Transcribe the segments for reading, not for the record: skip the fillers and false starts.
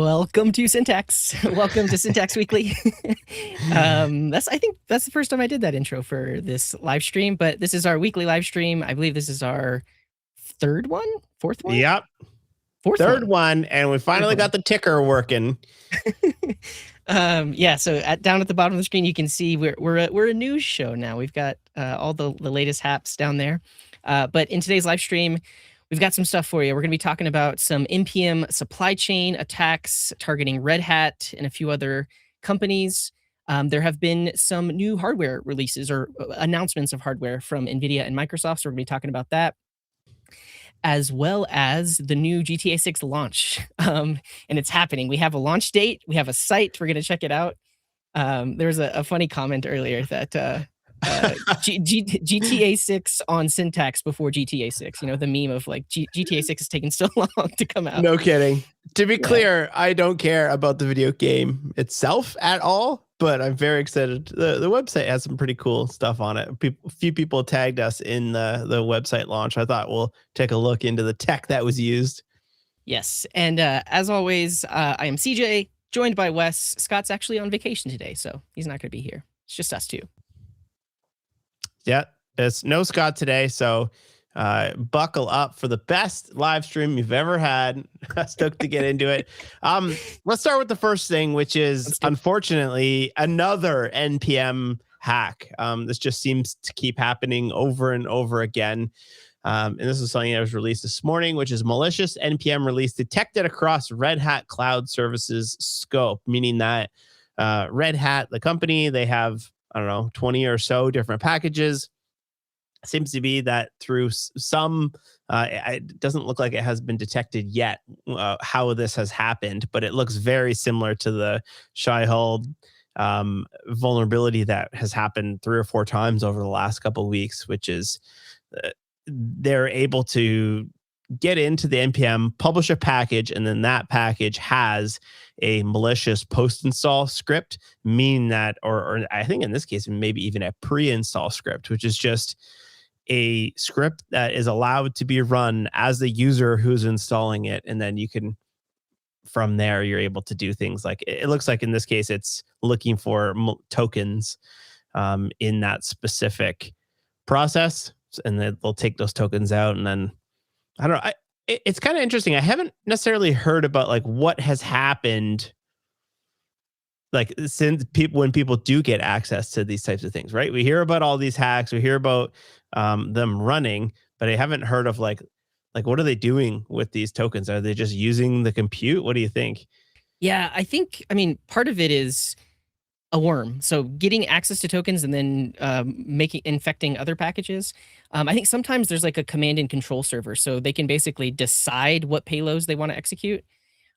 Welcome to Syntax. Welcome to Syntax Weekly. I think that's the first time I did that intro for this live stream, but this is our weekly live stream. I believe this is our third one, fourth one, Yep. fourth Third one, and we finally got the ticker working. Yeah, so down at the bottom of the screen, you can see we're a news show now. We've got all the latest haps down there. But in today's live stream, we've got some stuff for you. We're going to be talking about some NPM supply chain attacks targeting Red Hat and a few other companies. There have been some new hardware releases or announcements of hardware from Nvidia and Microsoft, so we're going to be talking about that, as well as the new GTA 6 launch. And it's happening. We have a launch date. We have a site. We're going to check it out. There was a funny comment earlier that GTA 6 on Syntax before GTA 6. You know, the meme of like GTA 6 is taking so long to come out. No kidding. To be clear, I don't care about the video game itself at all, but I'm very excited. The website has some pretty cool stuff on it. A few people tagged us in the website launch. I thought we'll take a look into the tech that was used. Yes. And as always, I am CJ, joined by Wes. Scott's actually on vacation today, so he's not going to be here. It's just us two. Yeah, it's no Scott today, so buckle up for the best live stream you've ever had. Stoked to get into it. Let's start with the first thing, which is unfortunately another NPM hack. This just seems to keep happening over and over again. And this is something that was released this morning, which is malicious NPM release detected across Red Hat Cloud Services scope, meaning that Red Hat, the company, they have, I don't know, 20 or so different packages. Seems to be that through some, it doesn't look like it has been detected yet how this has happened, but it looks very similar to the Shyhold vulnerability that has happened 3 or 4 times over the last couple of weeks, which is they're able to get into the NPM, publish a package, and then that package has a malicious post-install script, meaning that, or I think in this case, maybe even a pre-install script, which is just a script that is allowed to be run as the user who's installing it. And then you can, from there, you're able to do things like, it looks like in this case, it's looking for tokens in that specific process. And then they'll take those tokens out, and then I don't know. It's kind of interesting. I haven't necessarily heard about like what has happened, like since when people do get access to these types of things, right? We hear about all these hacks. We hear about them running, but I haven't heard of like what are they doing with these tokens? Are they just using the compute? What do you think? Yeah, I mean, part of it is a worm. So getting access to tokens and then infecting other packages. I think sometimes there's like a command and control server, so they can basically decide what payloads they want to execute.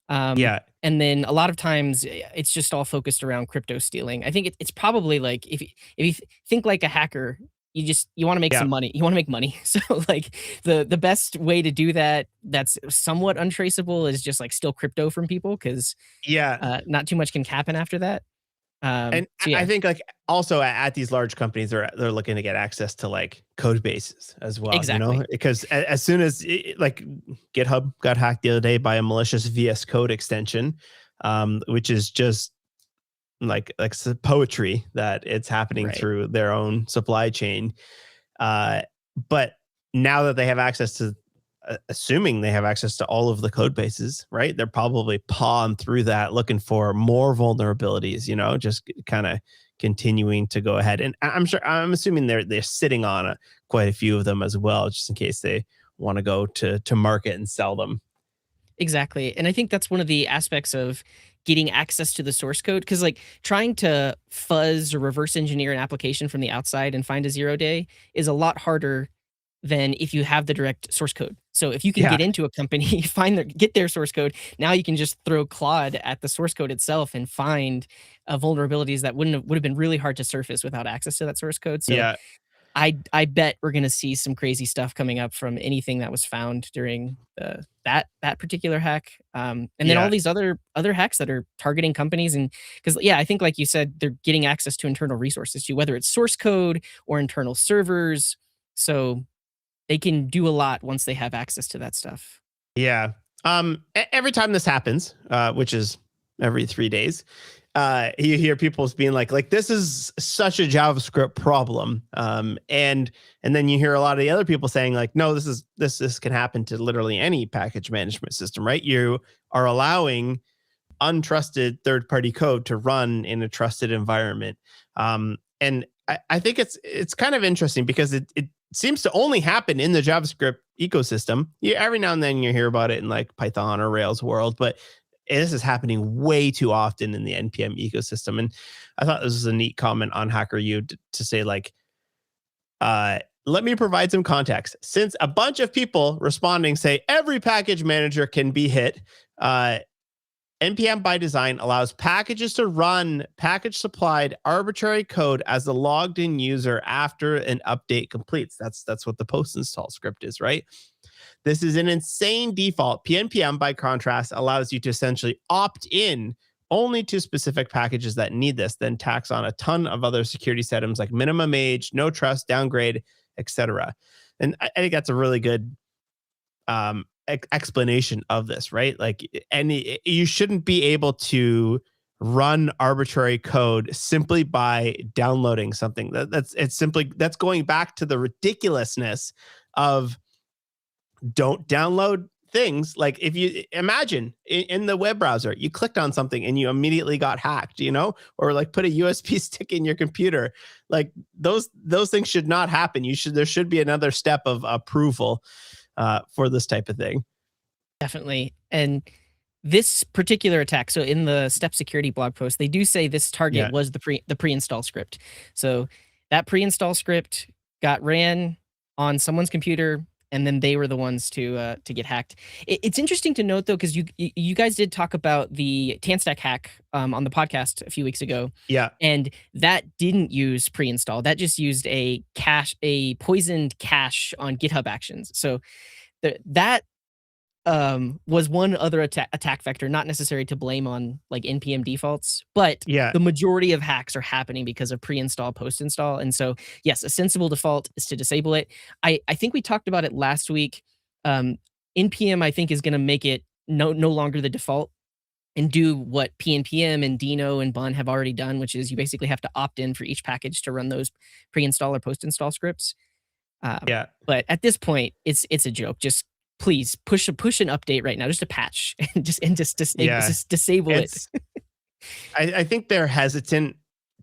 Yeah. And then a lot of times it's just all focused around crypto stealing. I think it's probably like if you think like a hacker, you want to make some money. You want to make money. So like the best way to do that that's somewhat untraceable is just like steal crypto from people, because not too much can happen after that. And so, I think like also at these large companies, they're looking to get access to like code bases as well. Exactly. You know, because as soon as like GitHub got hacked the other day by a malicious VS Code extension, which is just like poetry that it's happening through their own supply chain. But now that they have access to, assuming they have access to all of the code bases, right? They're probably pawing through that, looking for more vulnerabilities, you know, just kind of continuing to go ahead. And I'm assuming they're sitting on quite a few of them as well, just in case they want to go to market and sell them. Exactly. And I think that's one of the aspects of getting access to the source code, because like trying to fuzz or reverse engineer an application from the outside and find a 0-day is a lot harder than if you have the direct source code. So if you can get into a company, get their source code, now you can just throw Claude at the source code itself and find vulnerabilities that would have been really hard to surface without access to that source code. So I bet we're going to see some crazy stuff coming up from anything that was found during that particular hack. And then all these other hacks that are targeting companies. And because, I think like you said, they're getting access to internal resources too, whether it's source code or internal servers. So they can do a lot once they have access to that stuff. Yeah. Every time this happens, which is every 3 days, you hear people being like this is such a JavaScript problem, and then you hear a lot of the other people saying like, no, this can happen to literally any package management system, right? You are allowing untrusted third-party code to run in a trusted environment, and I think it's kind of interesting because it seems to only happen in the JavaScript ecosystem. Every now and then you hear about it in like Python or Rails world, but this is happening way too often in the NPM ecosystem. And I thought this was a neat comment on HackerU to say like, let me provide some context. Since a bunch of people responding say every package manager can be hit, NPM by design allows packages to run package supplied arbitrary code as the logged in user after an update completes. That's what the post install script is, right? This is an insane default. PNPM, by contrast, allows you to essentially opt in only to specific packages that need this, then tacks on a ton of other security settings like minimum age, no trust, downgrade, etc. And I think that's a really good explanation of this, right? Like, you shouldn't be able to run arbitrary code simply by downloading something. That's going back to the ridiculousness of don't download things. Like if you imagine in the web browser, you clicked on something and you immediately got hacked, or like put a USB stick in your computer. Like those things should not happen. There should be another step of approval for this type of thing. Definitely. And this particular attack, so in the step security blog post, they do say this target was the pre-install script. So that pre-install script got ran on someone's computer, and then they were the ones to get hacked. It's interesting to note though, because you guys did talk about the Tanstack hack on the podcast a few weeks ago. Yeah, and that didn't use pre-install. That just used a poisoned cache on GitHub Actions. So that was one other attack vector, not necessary to blame on like NPM defaults, but the majority of hacks are happening because of pre-install, post-install. And so, yes, a sensible default is to disable it. I think we talked about it last week. NPM, I think, is going to make it no longer the default and do what PNPM and Dino and Bun have already done, which is you basically have to opt in for each package to run those pre-install or post-install scripts. But at this point, it's a joke. Just please push an update right now, just a patch, and just disable it. I think they're hesitant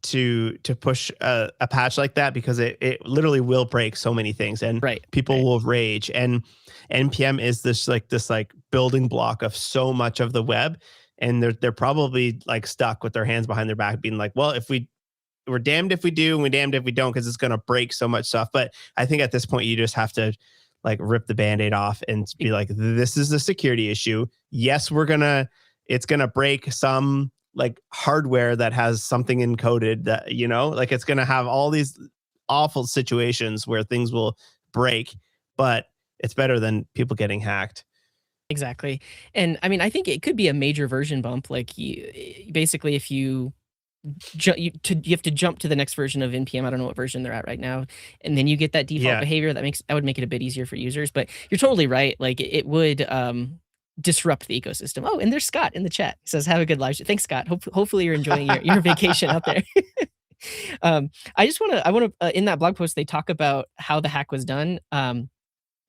to push a patch like that because it literally will break so many things, and people will rage. And NPM is this building block of so much of the web, and they're probably like stuck with their hands behind their back, being like, well, we're damned if we do and we're damned if we don't, because it's going to break so much stuff. But I think at this point you just have to like rip the Band-Aid off and be like, this is a security issue. Yes, it's gonna break some like hardware that has something encoded that, like it's gonna have all these awful situations where things will break, but it's better than people getting hacked. Exactly. And I mean, I think it could be a major version bump. Like basically if you have to jump to the next version of NPM. I don't know what version they're at right now, and then you get that default behavior that would make it a bit easier for users. But you're totally right. Like it would disrupt the ecosystem. Oh, and there's Scott in the chat. He says, "Have a good live stream." Thanks, Scott. Hopefully you're enjoying your vacation out there. I want to in that blog post they talk about how the hack was done.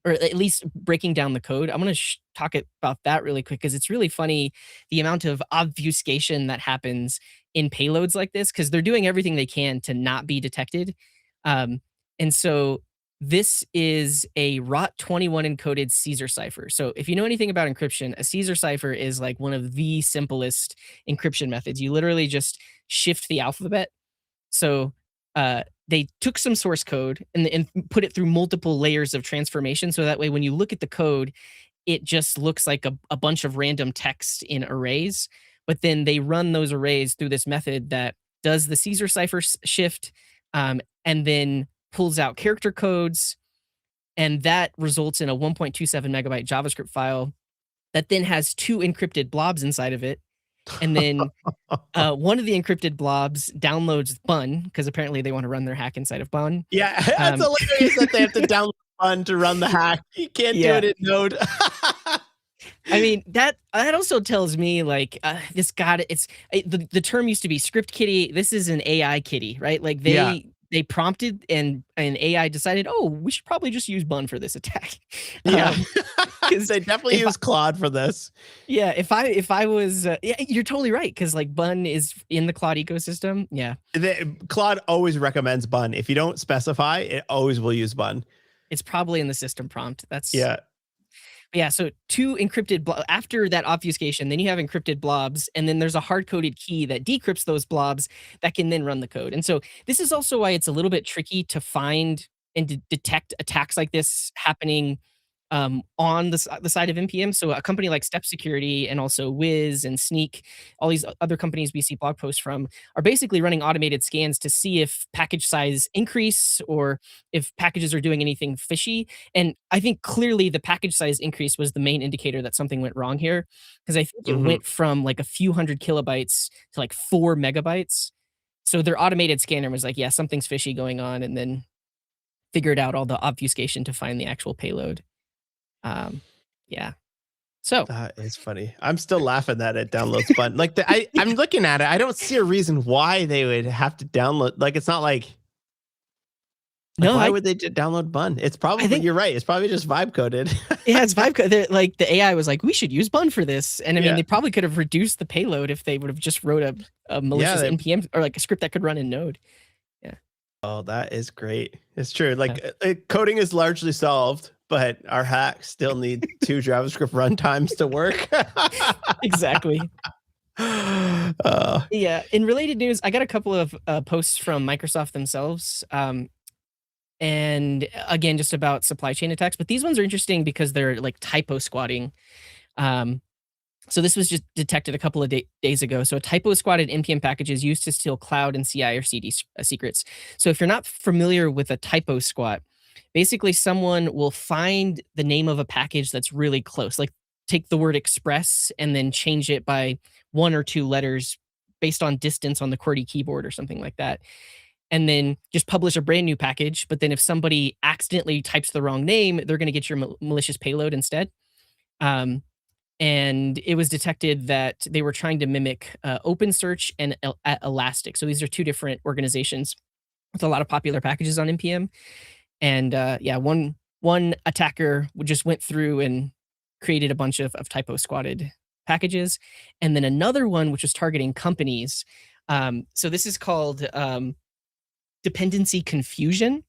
Or at least breaking down the code. I'm going to talk about that really quick because it's really funny the amount of obfuscation that happens in payloads like this, because they're doing everything they can to not be detected. And so this is a ROT21 encoded Caesar cipher. So if you know anything about encryption, a Caesar cipher is like one of the simplest encryption methods. You literally just shift the alphabet. So they took some source code and put it through multiple layers of transformation. So that way, when you look at the code, it just looks like a bunch of random text in arrays. But then they run those arrays through this method that does the Caesar cipher shift and then pulls out character codes. And that results in a 1.27 megabyte JavaScript file that then has two encrypted blobs inside of it. And then one of the encrypted blobs downloads Bun, because apparently they want to run their hack inside of Bun. Yeah, that's hilarious that they have to download Bun to run the hack. You can't do it in Node. I mean, that also tells me like this got it's the term used to be script kiddie. This is an AI kiddie, right? Like Yeah. they prompted and AI decided, oh, we should probably just use bun for this attack. Yeah. Because They definitely if I, use Claude for this. yeah, if I was yeah, you're totally right because like bun is in the Claude ecosystem. Yeah, Claude always recommends bun. If you don't specify, it always will use bun. it's probably in the system prompt. That's Yeah. Yeah, so two encrypted after that obfuscation, then you have encrypted blobs, and then there's a hard-coded key that decrypts those blobs that can then run the code. And so this is also why it's a little bit tricky to find and detect attacks like this happening on the side of NPM. So a company like Step Security and also Wiz and Sneak, all these other companies we see blog posts from, are basically running automated scans to see if package size increase or if packages are doing anything fishy. And I think clearly the package size increase was the main indicator that something went wrong here, because I think it Hmm. went from like a few hundred kilobytes to like 4 megabytes. So their automated scanner was like, yeah, something's fishy going on, and then figured out all the obfuscation to find the actual payload. Um, yeah. So That is funny. I'm still laughing that it downloads bun. Like I'm looking at it. I don't see a reason why they would have to download. Like it's not like no, why would they download bun? It's I probably think you're right. It's probably just vibe coded. yeah, it's vibe like the AI was like, we should use bun for this. And I mean, Yeah. they probably could have reduced the payload if they would have just wrote a Yeah. malicious NPM or like a script that could run in Node. Yeah. Oh, that is great. It's true. Yeah. Like coding is largely solved, but our hacks still need 2 JavaScript runtimes to work. Exactly. uh, Yeah. In related news, I got a couple of posts from Microsoft themselves. And again, just about supply chain attacks. But these ones are interesting because they're like typo squatting. Um, So this was just detected a couple of days ago. So a typo squatted npm package is used to steal cloud and CI or CD secrets. So if you're not familiar with a typo squat, basically someone will find the name of a package that's really close. Like take the word express and then change it by 1 or 2 letters based on distance on the QWERTY keyboard or something like that. And then just publish a brand new package. But then if somebody accidentally types the wrong name, they're going to get your malicious payload instead. And it was detected that they were trying to mimic OpenSearch and Elastic. So these are two different organizations with a lot of popular packages on npm. And yeah, one attacker just went through and created a bunch of typo squatted packages, and then another one which was targeting companies. So this is called dependency confusion.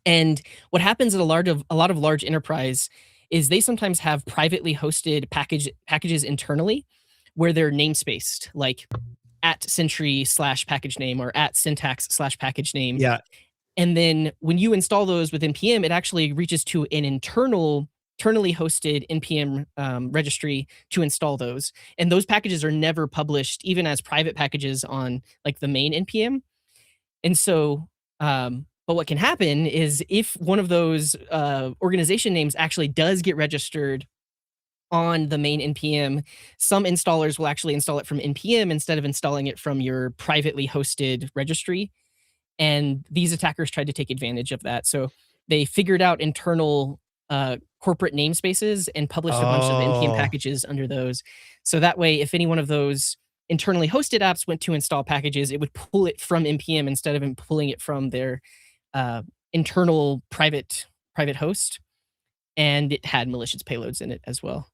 And what happens at a lot of large enterprise is they sometimes have privately hosted packages internally where they're namespaced, like at Sentry / package name or at syntax / package name. yeah. And then when you install those with npm, it actually reaches to an internally hosted npm registry to install those. And those packages are never published, even as private packages on like the main npm. And so, but what can happen is if one of those organization names actually does get registered on the main npm, some installers will actually install it from npm instead of installing it from your privately hosted registry. And these attackers tried to take advantage of that. So they figured out internal corporate namespaces and published a bunch of npm Oh, packages under those. So that way, if any one of those internally hosted apps went to install packages, it would pull it from npm instead of pulling it from their internal private host. And it had malicious payloads in it as well.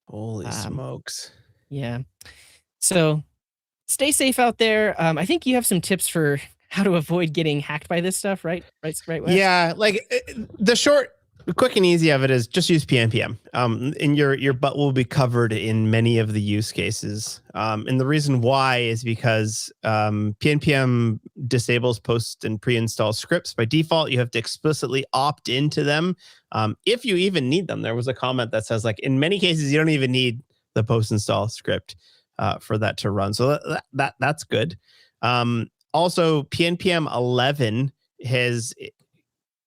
holy Um, smokes. yeah. So stay safe out there. I think you have some tips for how to avoid getting hacked by this stuff, right? Right, Wes? Yeah, like the quick and easy of it is just use PNPM. And your butt will be covered in many of the use cases. And the reason why is because PNPM disables post and pre-install scripts by default. You have to explicitly opt into them if you even need them. There was a comment that says like in many cases you don't even need the post install script for that to run. So that's good. Also, PNPM 11 has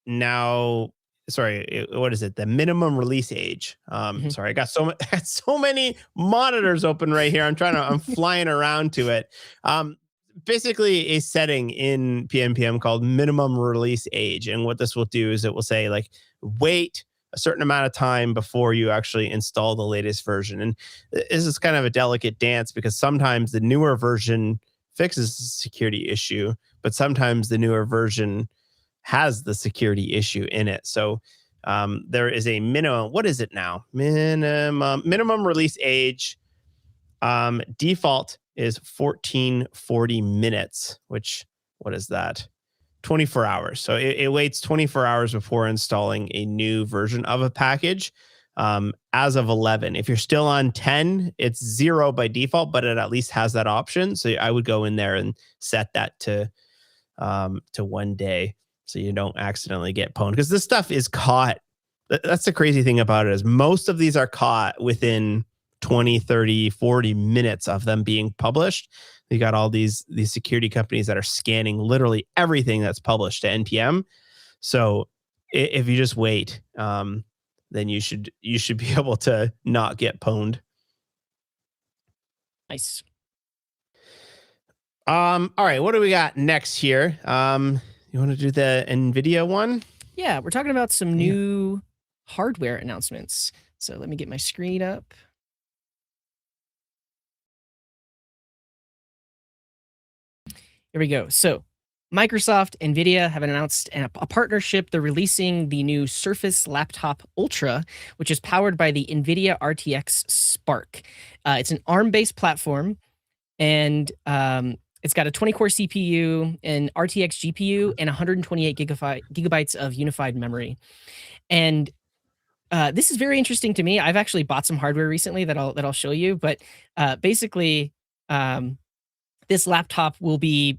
now, sorry, what is it? The minimum release age. Mhm. Sorry, I got so many monitors open right here. I'm flying around to it. Basically a setting in PNPM called minimum release age. And what this will do is it will say like, wait a certain amount of time before you actually install the latest version. And this is kind of a delicate dance because sometimes the newer version fixes the security issue, but sometimes the newer version has the security issue in it. So there is a minimum. What is it now? Minimum release age. Default is 1440 minutes, which what is that? 24 hours. So it waits 24 hours before installing a new version of a package. As of 11, if you're still on 10, it's 0 by default, but it at least has that option. So I would go in there and set that to 1 day so you don't accidentally get pwned, because this stuff is caught. That's the crazy thing about it, is most of these are caught within 20, 30, 40 minutes of them being published. You got all these security companies that are scanning literally everything that's published to NPM. So if you just wait, then you should be able to not get pwned. Nice. All right, what do we got next here? You want to do the Nvidia one? Yeah, we're talking about some new hardware announcements. So let me get my screen up. Here we go. So Microsoft, Nvidia have announced a partnership. They're releasing the new Surface Laptop Ultra, which is powered by the Nvidia RTX Spark. It's an ARM-based platform, and it's got a 20-core CPU, an RTX GPU, and 128 gigabytes of unified memory. And this is very interesting to me. I've actually bought some hardware recently that I'll show you, but basically, this laptop will be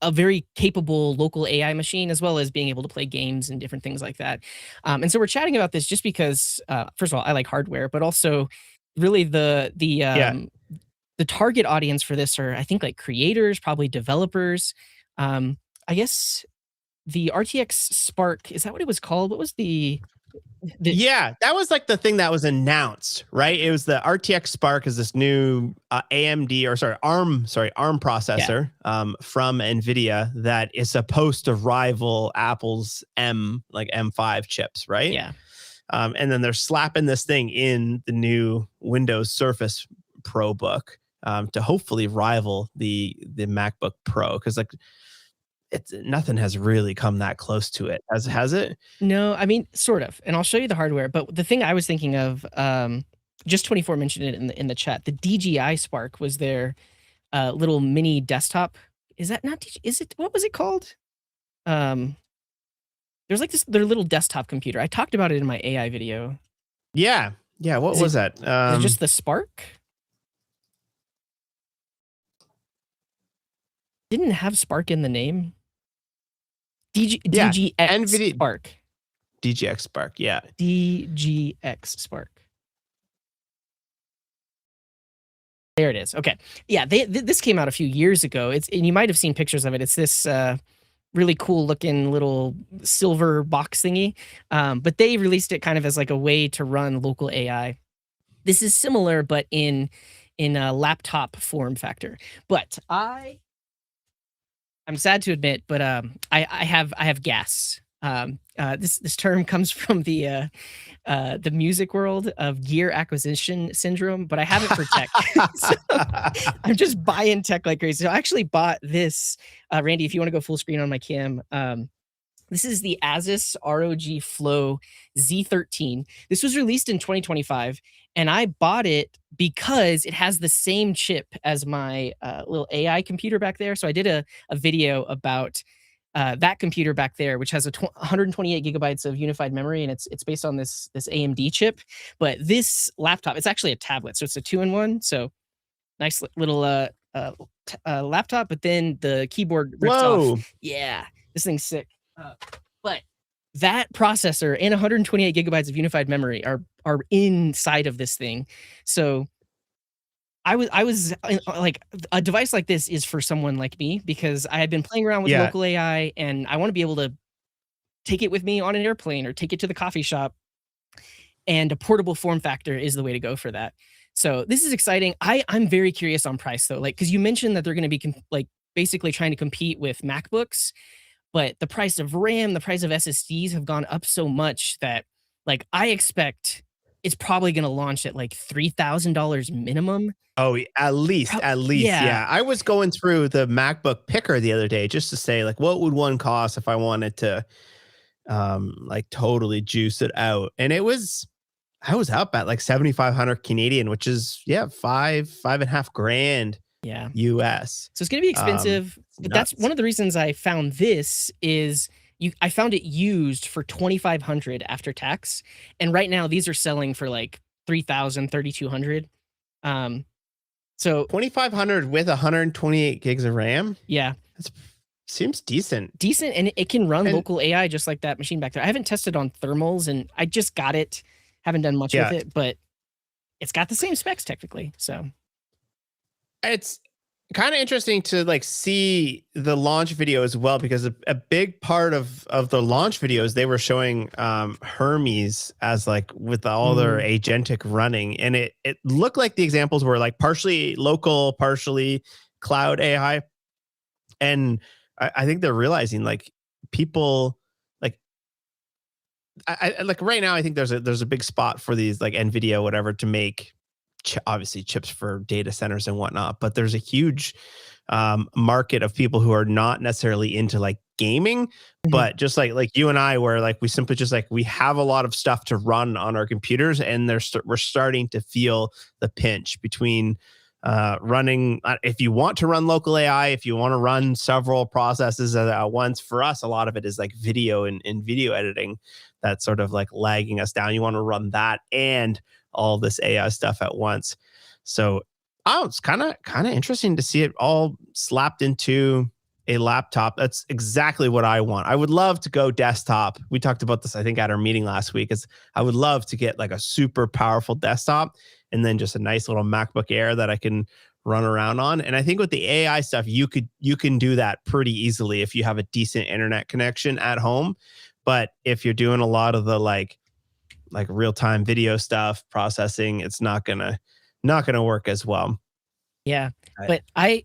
a very capable local AI machine, as well as being able to play games and different things like that. And so we're chatting about this just because, first of all, I like hardware, but also really the target audience for this are, I think, like creators, probably developers. I guess the RTX Spark, is that what it was called? What was yeah, that was like the thing that was announced, right? It was the RTX Spark is this new ARM processor from Nvidia that is supposed to rival Apple's M5 chips, right? Yeah. And then they're slapping this thing in the new Windows Surface Pro book to hopefully rival the MacBook Pro, because like nothing has really come that close to it. Has it? No, I mean, sort of, and I'll show you the hardware, but the thing I was thinking of, just 24 mentioned it in the chat. The DJI Spark was their little mini desktop. Is that not is it, what was it called? There's like their little desktop computer. I talked about it in my AI video. Yeah. What was that? Is it just the Spark? Didn't it have Spark in the name? DGX Nvidia Spark. DGX Spark, yeah. DGX Spark. There it is. Okay. Yeah, this came out a few years ago. And you might have seen pictures of it. It's this really cool looking little silver box thingy. But they released it kind of as like a way to run local AI. This is similar, but in a laptop form factor. But I'm sad to admit, but I have gas. This term comes from the music world of gear acquisition syndrome, but I have it for tech. So I'm just buying tech like crazy. So I actually bought this, Randy, if you want to go full screen on my cam. This is the Asus ROG Flow Z13. This was released in 2025, and I bought it because it has the same chip as my little AI computer back there. So I did a video about that computer back there, which has 128 gigabytes of unified memory, and it's based on this AMD chip. But this laptop, it's actually a tablet, so it's a 2-in-1. So nice little laptop, but then the keyboard rips off. Yeah, this thing's sick. But that processor and 128 gigabytes of unified memory are inside of this thing. So I was like, a device like this is for someone like me, because I had been playing around with local AI, and I want to be able to take it with me on an airplane or take it to the coffee shop. And a portable form factor is the way to go for that. So this is exciting. I'm very curious on price though, like, because you mentioned that they're going to be like basically trying to compete with MacBooks. But the price of RAM, the price of SSDs have gone up so much that Like, I expect it's probably gonna launch at, like, $3,000 minimum. Oh, at least, Yeah, yeah. I was going through the MacBook Picker the other day just to say, like, what would one cost if I wanted to, like, totally juice it out? And I was up at like 7,500 Canadian, which is, yeah, 5.5 grand yeah. US. So it's gonna be expensive, It's but that's one nuts. of the reasons I found this is I found it used for 2,500 after tax, and right now these are selling for, like, 3,000, 3,200. Um, so 2,500 with 128 gigs of RAM. yeah, That seems decent. decent, and it can run And local AI just like that machine back there. I haven't tested on thermals, and I just got it, haven't done much with yeah, it, but it's got the same specs technically, so it's kind of interesting to like see the launch video as well, because a big part of the launch videos, they were showing Hermes as like with all their mm, agentic running, and it looked like the examples were like partially local, partially cloud AI. And I think they're realizing like people like like right now I think there's a big spot for these like Nvidia whatever to make obviously chips for data centers and whatnot, but there's a huge market of people who are not necessarily into like gaming, mhm, but just like you and I, where like we simply just like we have a lot of stuff to run on our computers, and we're starting to feel the pinch between running if you want to run local AI, if you want to run several processes at once. For us, a lot of it is like video and video editing that's sort of like lagging us down. You want to run that and all this AI stuff at once. So oh, it's kind of interesting to see it all slapped into a laptop. That's exactly what I want. I would love to go desktop. We talked about this, I think, at our meeting last week. Is I would love to get like a super powerful desktop and then just a nice little MacBook Air that I can run around on. And I think with the AI stuff, you can do that pretty easily if you have a decent internet connection at home. But if you're doing a lot of the like real time video stuff processing, it's not gonna work as well. yeah, I, but I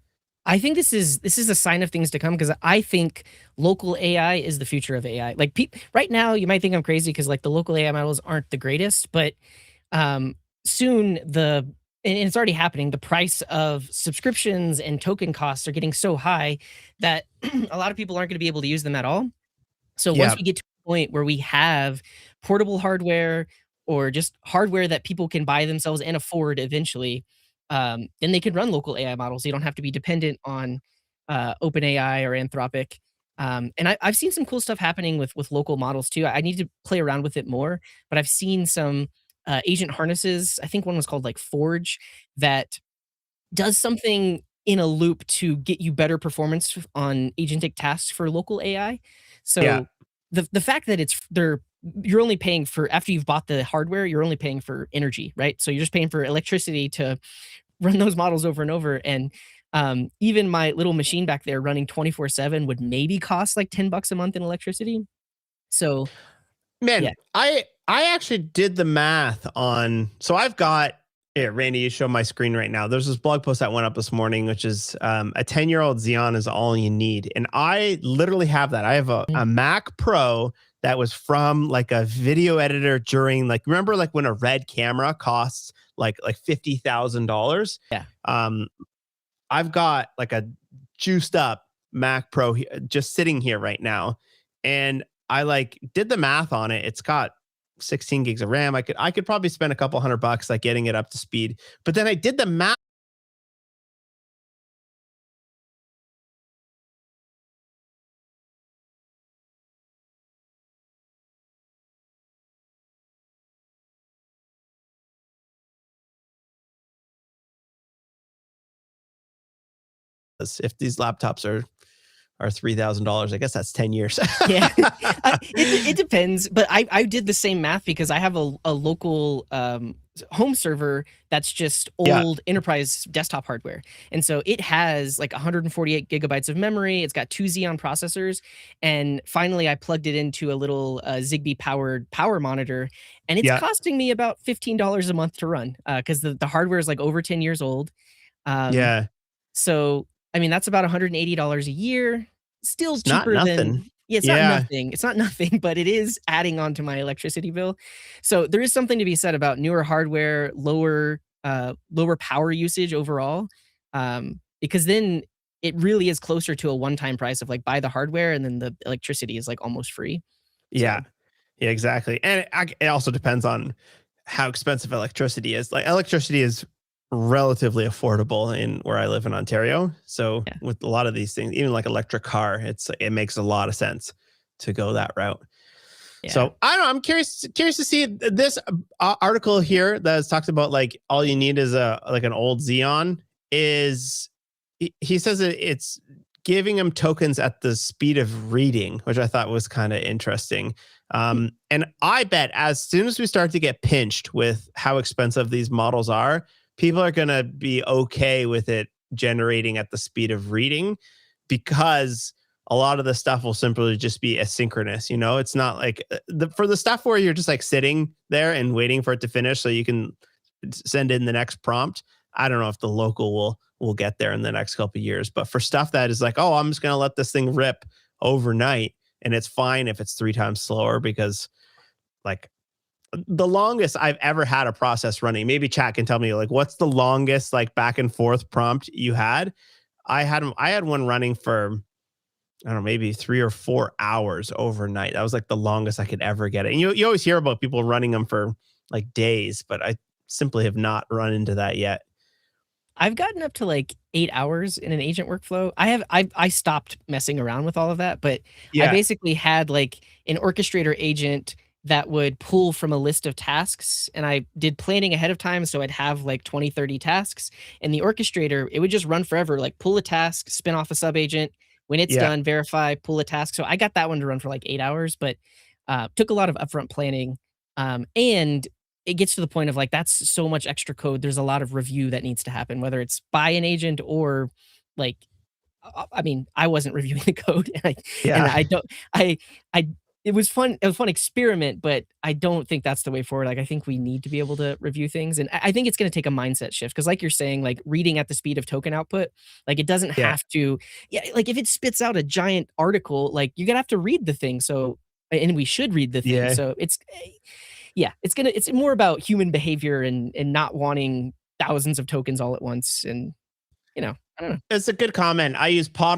think this is a sign of things to come because I think local AI is the future of AI. Like, right now, you might think I'm crazy because, like, the local AI models aren't the greatest, but um, soon and it's already happening. The price of subscriptions and token costs are getting so high that a lot of people aren't going to be able to use them at all. So once yeah, we get to a point where we have portable hardware or just hardware that people can buy themselves and afford eventually, then they can run local AI models. You don't have to be dependent on OpenAI or Anthropic. And I've seen some cool stuff happening with local models too. I need to play around with it more, but I've seen some agent harnesses. I think one was called like Forge that does something in a loop to get you better performance on agentic tasks for local AI. yeah. So the fact that you're only paying for after you've bought the hardware, you're only paying for energy, right? So you're just paying for electricity to run those models over and over. And even my little machine back there running 24/7 would maybe cost like $10 a month in electricity. So yeah. Man, I actually did the math on. So I've got here, Randy, you show my screen right now. There's this blog post that went up this morning, which is a 10-year-old Xeon is all you need. And I literally have that. I have Mm, a Mac Pro that was from like a video editor during like remember like when a red camera costs like $50,000. yeah. Um, I've got like a juiced up Mac Pro just sitting here right now, and I like did the math on it. It's got 16 gigs of RAM. I could probably spend a couple $100 like getting it up to speed. But then I did the math if these laptops are $3,000. I guess that's 10 years. Yeah, it depends, but I did the same math because I have a local home server that's just Yeah, old enterprise desktop hardware, and so it has like 148 gigabytes of memory. It's got two Xeon processors, and finally I plugged it into a little Zigbee powered power monitor, and it's yeah, costing me about $15 a month to run because the hardware is like over 10 years old. Um, yeah. so I mean that's about $180 a year. Still It's not cheaper than nothing. Yeah, it's not Yeah, nothing. It's not nothing, but it is adding on to my electricity bill. So there is something to be said about newer hardware, lower power usage overall, because then it really is closer to a one-time price of like buy the hardware and then the electricity is like almost free. yeah, So yeah, exactly. And it also depends on how expensive electricity is. Like electricity is relatively affordable in where I live in Ontario. So yeah, with a lot of these things, even like electric car, it makes a lot of sense to go that route. yeah. So I don't know. I'm curious to see this article here that talks about like all you need is a like an old Xeon. Is he says that it's giving him tokens at the speed of reading, which I thought was kind of interesting. Hmm. And I bet as soon as we start to get pinched with how expensive these models are, people are going to be okay with it generating at the speed of reading because a lot of the stuff will simply just be asynchronous. It's not like for the stuff where you're just like sitting there and waiting for it to finish so you can send in the next prompt. I don't know if the local will get there in the next couple of years, but for stuff that is like, oh, I'm just going to let this thing rip overnight, and it's fine if it's 3 times slower because like the longest I've ever had a process running. Maybe chat can tell me like what's the longest like back and forth prompt you had. I had one running for I don't know, maybe 3 or 4 hours overnight. That was like the longest I could ever get it. And you always hear about people running them for like days, but I simply have not run into that yet. I've gotten up to like 8 hours in an agent workflow. I stopped messing around with all of that, but I Yeah. basically had like an orchestrator agent that would pull from a list of tasks, and I did planning ahead of time, so I'd have like 20, 30 tasks, and the orchestrator, it would just run forever, like pull a task, spin off a sub agent. When it's Yeah. done, verify, pull a task. So I got that one to run for like 8 hours, but took a lot of upfront planning. And it gets to the point of like that's so much extra code. There's a lot of review that needs to happen, whether it's by an agent or like I mean, I wasn't reviewing the code, and Yeah. I don't I it was fun. It was a fun experiment, but I don't think that's the way forward. Like I think we need to be able to review things, and I think it's going to take a mindset shift because, like you're saying, like reading at the speed of token output, like it doesn't Yeah. have to. Yeah, like if it spits out a giant article, like you're gonna have to read the thing. So, and we should read the thing. Yeah. So yeah, it's more about human behavior and not wanting thousands of tokens all at once, and I don't know. It's a good comment. I use Pi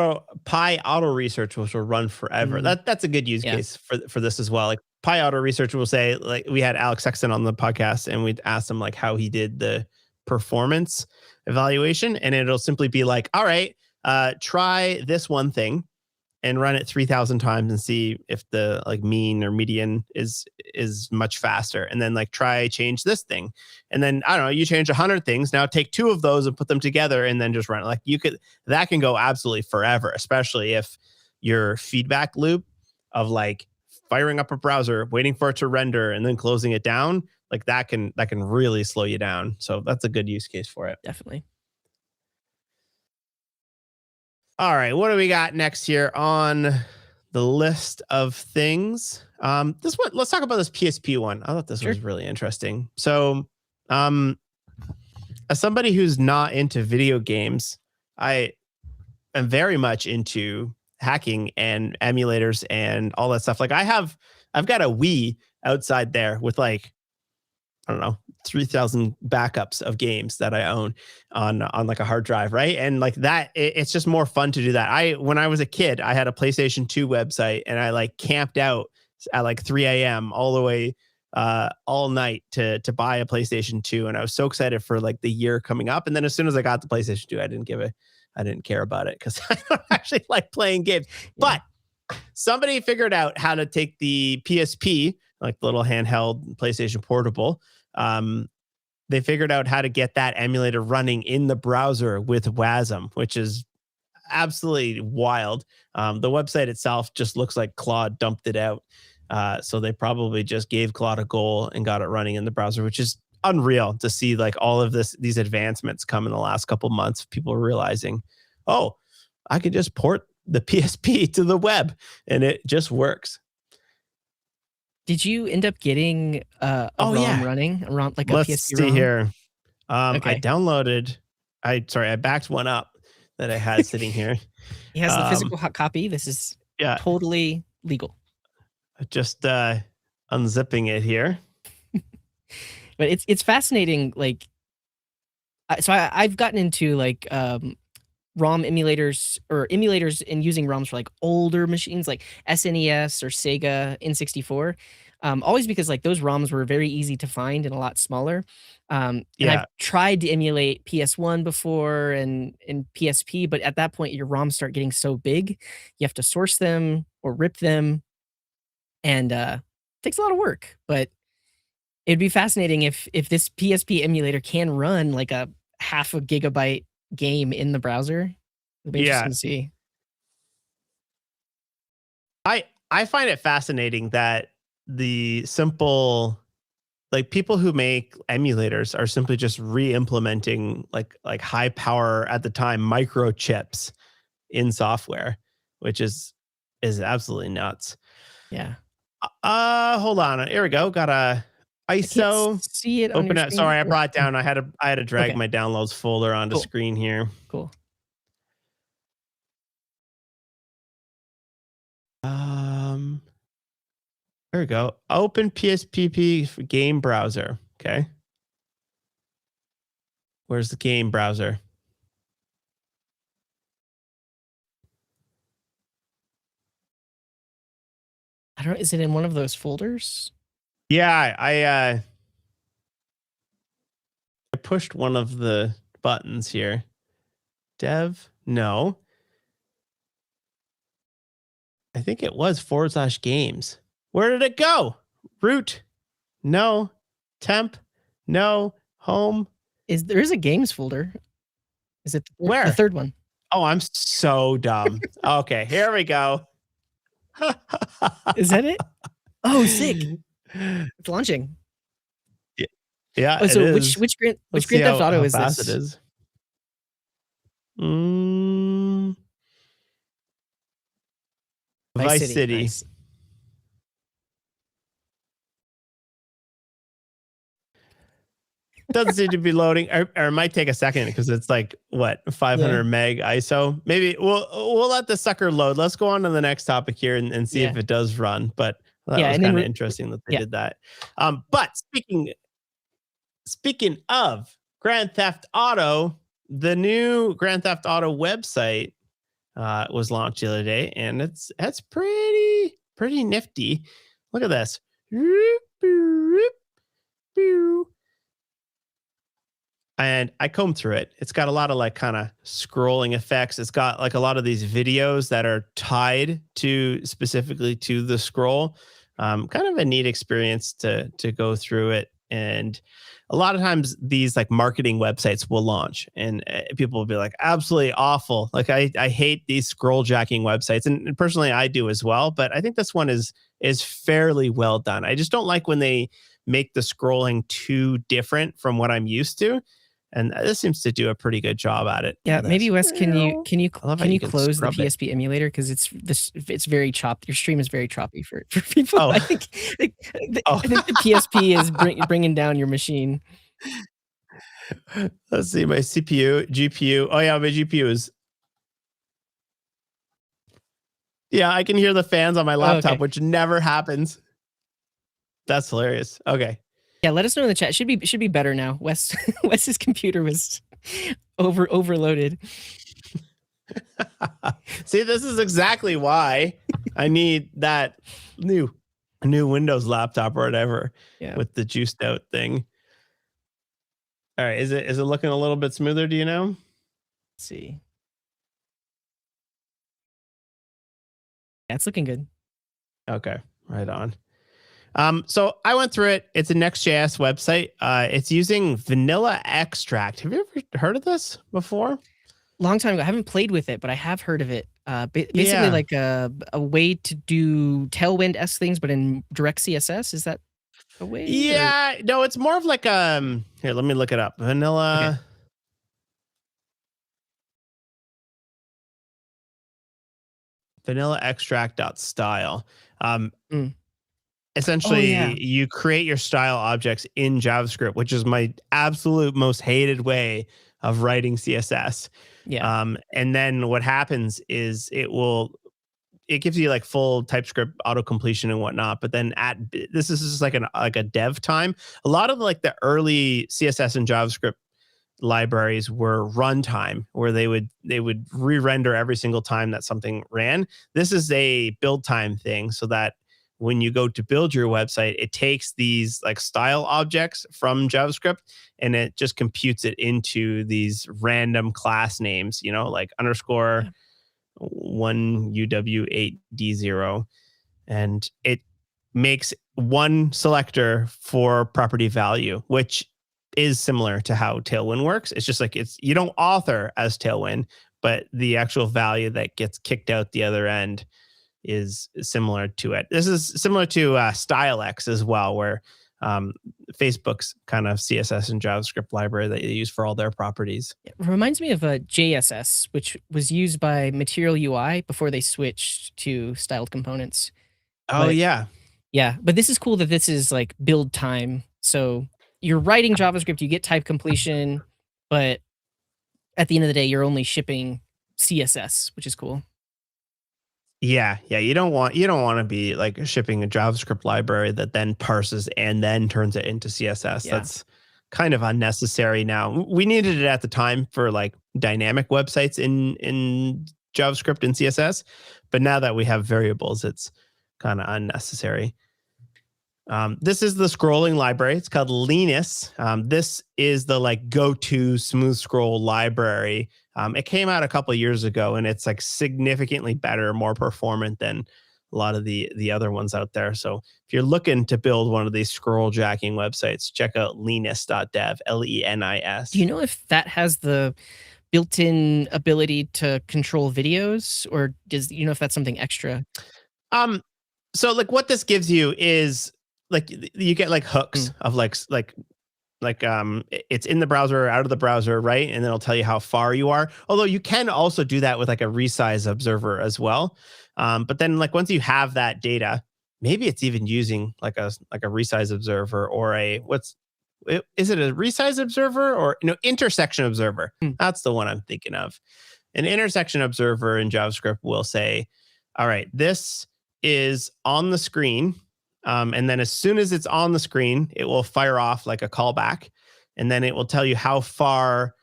Auto Research, which will run forever. Mm, That's a good use yeah, case for this as well. Like Pi Auto Research will say, like we had Alex Sexton on the podcast, and we'd asked him like how he did the performance evaluation, and it'll simply be like, all right, try this one thing and run it 3,000 times and see if the like mean or median is much faster, and then like try change this thing, and then I don't know, you change 100 things, now take 2 of those and put them together and then just run it. Like that can go absolutely forever, especially if your feedback loop of like firing up a browser, waiting for it to render and then closing it down, like that can really slow you down. So that's a good use case for it. definitely. All right, what do we got next here on the list of things? This one, let's talk about this PSP one. I thought this Sure. was really interesting. So, um, as somebody who's not into video games, I am very much into hacking and emulators and all that stuff. Like I've got a Wii outside there with like I don't know, 3,000 backups of games that I own on like a hard drive, right? And like that, it's just more fun to do that. When I was a kid, I had a PlayStation 2 website, and I like camped out at like 3 a.m. all the way all night to buy a PlayStation 2, and I was so excited for like the year coming up. And then as soon as I got the PlayStation 2, I didn't care about it because I don't actually like playing games. Yeah. But somebody figured out how to take the PSP, like the little handheld PlayStation Portable. Um, they figured out how to get that emulator running in the browser with WASM, which is absolutely wild. The website itself just looks like Claude dumped it out. So they probably just gave Claude a goal and got it running in the browser, which is unreal to see like all of these advancements come in the last couple months. People realizing, oh, I could just port the PSP to the web and it just works. Did you end up getting a Oh ROM yeah. running, a ROM like a Let's PSP see ROM? here. I Okay. downloaded. I backed one up that I had sitting here. He has the Um, physical hot copy. This is yeah, totally legal. Just unzipping it here. But it's fascinating. Like, so I've gotten into like ROM emulators or emulators and using ROMs for like older machines like SNES or Sega N64. Always because like those ROMs were very easy to find and a lot smaller. And I've Yeah. tried to emulate PS1 before and PSP, but at that point your ROMs start getting so big, you have to source them or rip them, and it takes a lot of work. But it'd be fascinating if this PSP emulator can run like a half a gigabyte game in the browser. It'll be Yeah. interesting to see. I find it fascinating that the simple like people who make emulators are simply just re-implementing like high power at the time microchips in software, which is absolutely nuts. Yeah. Hold on. Here we go. Got a I can't ISO. see it on your Open it. screen. Sorry, I Or brought it down. I had to drag okay, my downloads folder onto cool, screen here. cool. Um, there we go. Open PSPP game browser. Okay. Where's the game browser? I don't know, is it in one of those folders? Yeah, I pushed one of the buttons here. Dev? No. I think it was / games. Where did it go? Root? No. Temp? No. Home? There is a games folder. Is it the Where? third one? Oh, I'm so dumb. Okay, here we go. Is that it? Oh, sick. It's launching. Yeah, Oh, it so is. Let's which see Grand Theft Auto how is fast it this? is. Mm, Vice Vice City. City. Nice. Doesn't seem to be loading, or it might take a second because it's like what Yeah. 500 meg ISO. Maybe we'll let the sucker load. Let's go on to the next topic here and see Yeah. if it does run. But that Yeah, was and then kind of re interesting that they yeah. did that. But speaking of Grand Theft Auto, the new Grand Theft Auto website was launched the other day, and it's pretty nifty. Look at this. And I combed through it. It's got a lot of like kind of scrolling effects. It's got like a lot of these videos that are tied to specifically to the scroll. Kind of a neat experience to go through it. And a lot of times these like marketing websites will launch and people will be like absolutely awful. Like I hate these scroll jacking websites, and personally I do as well. But I think this one is fairly well done. I just don't like when they make the scrolling too different from what I'm used to, and this seems to do a pretty good job at it. Look Yeah, at maybe this. Wes, I love how can you you can close the scrub it. PSP emulator because it's very choppy. Your stream is very choppy for people. Oh, I think oh. I think the PSP is bringing down your machine. Let's see my CPU, GPU. Oh yeah, my GPU is. Yeah, I can hear the fans on my Oh, laptop, okay. which never happens. That's hilarious. Okay. Yeah, let us know in the chat. Should be better now. Wes's computer was overloaded. See, this is exactly why I need that new Windows laptop or whatever Yeah. with the juiced out thing. All right, is it looking a little bit smoother? Do you know? Let's see. Yeah, it's looking good. Okay, right on. So I went through it. It's a Next.js website. It's using vanilla extract. Have you ever heard of this before? Long time ago. I haven't played with it, but I have heard of it. Basically Yeah. like a way to do Tailwind-esque things, but in direct CSS. Is that a way? Or Yeah. No, it's more of like here, let me look it up. okay. Vanilla extract.style. Mm. Oh yeah. Essentially you create your style objects in JavaScript, which is my absolute most hated way of writing CSS. Yeah. And then what happens is it gives you like full TypeScript auto completion and whatnot. But then this is just like a dev time. A lot of like the early CSS and JavaScript libraries were runtime, where they would re-render every single time that something ran. This is a build time thing, so that when you go to build your website, it takes these like style objects from JavaScript and it just computes it into these random class names, like underscore Yeah. 1UW8D0, and it makes one selector for property value, which is similar to how Tailwind works. It's just like you don't author as Tailwind, but the actual value that gets kicked out the other end is similar to it. This is similar to StyleX as well, where Facebook's kind of CSS and JavaScript library that they use for all their properties. It reminds me of a JSS, which was used by Material UI before they switched to styled components. Oh But yeah, yeah, but this is cool that this is like build time. So you're writing JavaScript, you get type completion, but at the end of the day, you're only shipping CSS, which is cool. yeah. You don't want to be like shipping a JavaScript library that then parses and then turns it into CSS. Yeah. That's kind of unnecessary now. We needed it at the time for like dynamic websites in JavaScript and CSS, but now that we have variables, it's kind of unnecessary. This is the scrolling library. It's called Linus. This is the like go-to smooth scroll library. It came out a couple of years ago, and it's like significantly better, more performant than a lot of the other ones out there. So if you're looking to build one of these scroll jacking websites, check out Linus.dev, Do you Lenis. know if that has the built-in ability to control videos, or if that's something extra? Um, so like what this gives you is like you get like hooks Mm, of it's in the browser or out of the browser, right? And then it'll tell you how far you are. Although you can also do that with like a resize observer as well. But then like once you have that data, maybe it's even using like a resize observer or is it a resize observer or intersection observer? mm. That's the one I'm thinking of. An intersection observer in JavaScript will say, all right, this is on the screen. And then as soon as it's on the screen, it will fire off like a callback. And then it will tell you how far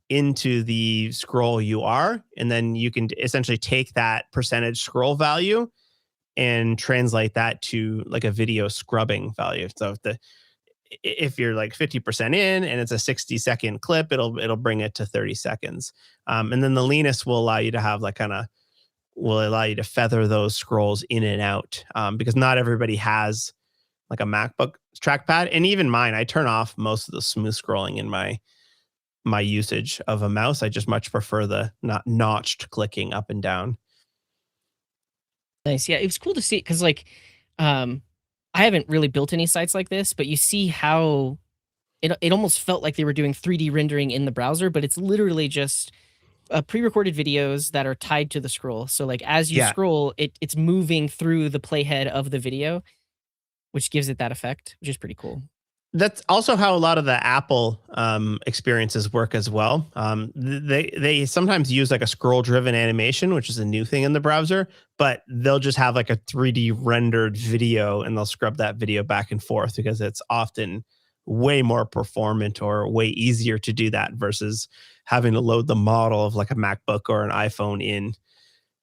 into the scroll you are. And then you can essentially take that percentage scroll value and translate that to like a video scrubbing value. So if you're like 50% in and it's a 60-second clip, it'll bring it to 30 seconds. And then the Linus will allow you to have will allow you to feather those scrolls in and out, because not everybody has like a MacBook trackpad. And even mine, I turn off most of the smooth scrolling in my usage of a mouse. I just much prefer the not notched clicking up and down. Nice. Yeah, it was cool to see because um, I haven't really built any sites like this, but you see how it almost felt like they were doing 3D rendering in the browser, but it's literally just pre-recorded videos that are tied to the scroll. So like as you Yeah, scroll, it's moving through the playhead of the video, which gives it that effect, which is pretty cool. that's also how a lot of the Apple experiences work as well. They sometimes use like a scroll driven animation, which is a new thing in the browser, but they'll just have like a 3D rendered video and they'll scrub that video back and forth because it's often way more performant or way easier to do that versus having to load the model of like a MacBook or an iPhone in,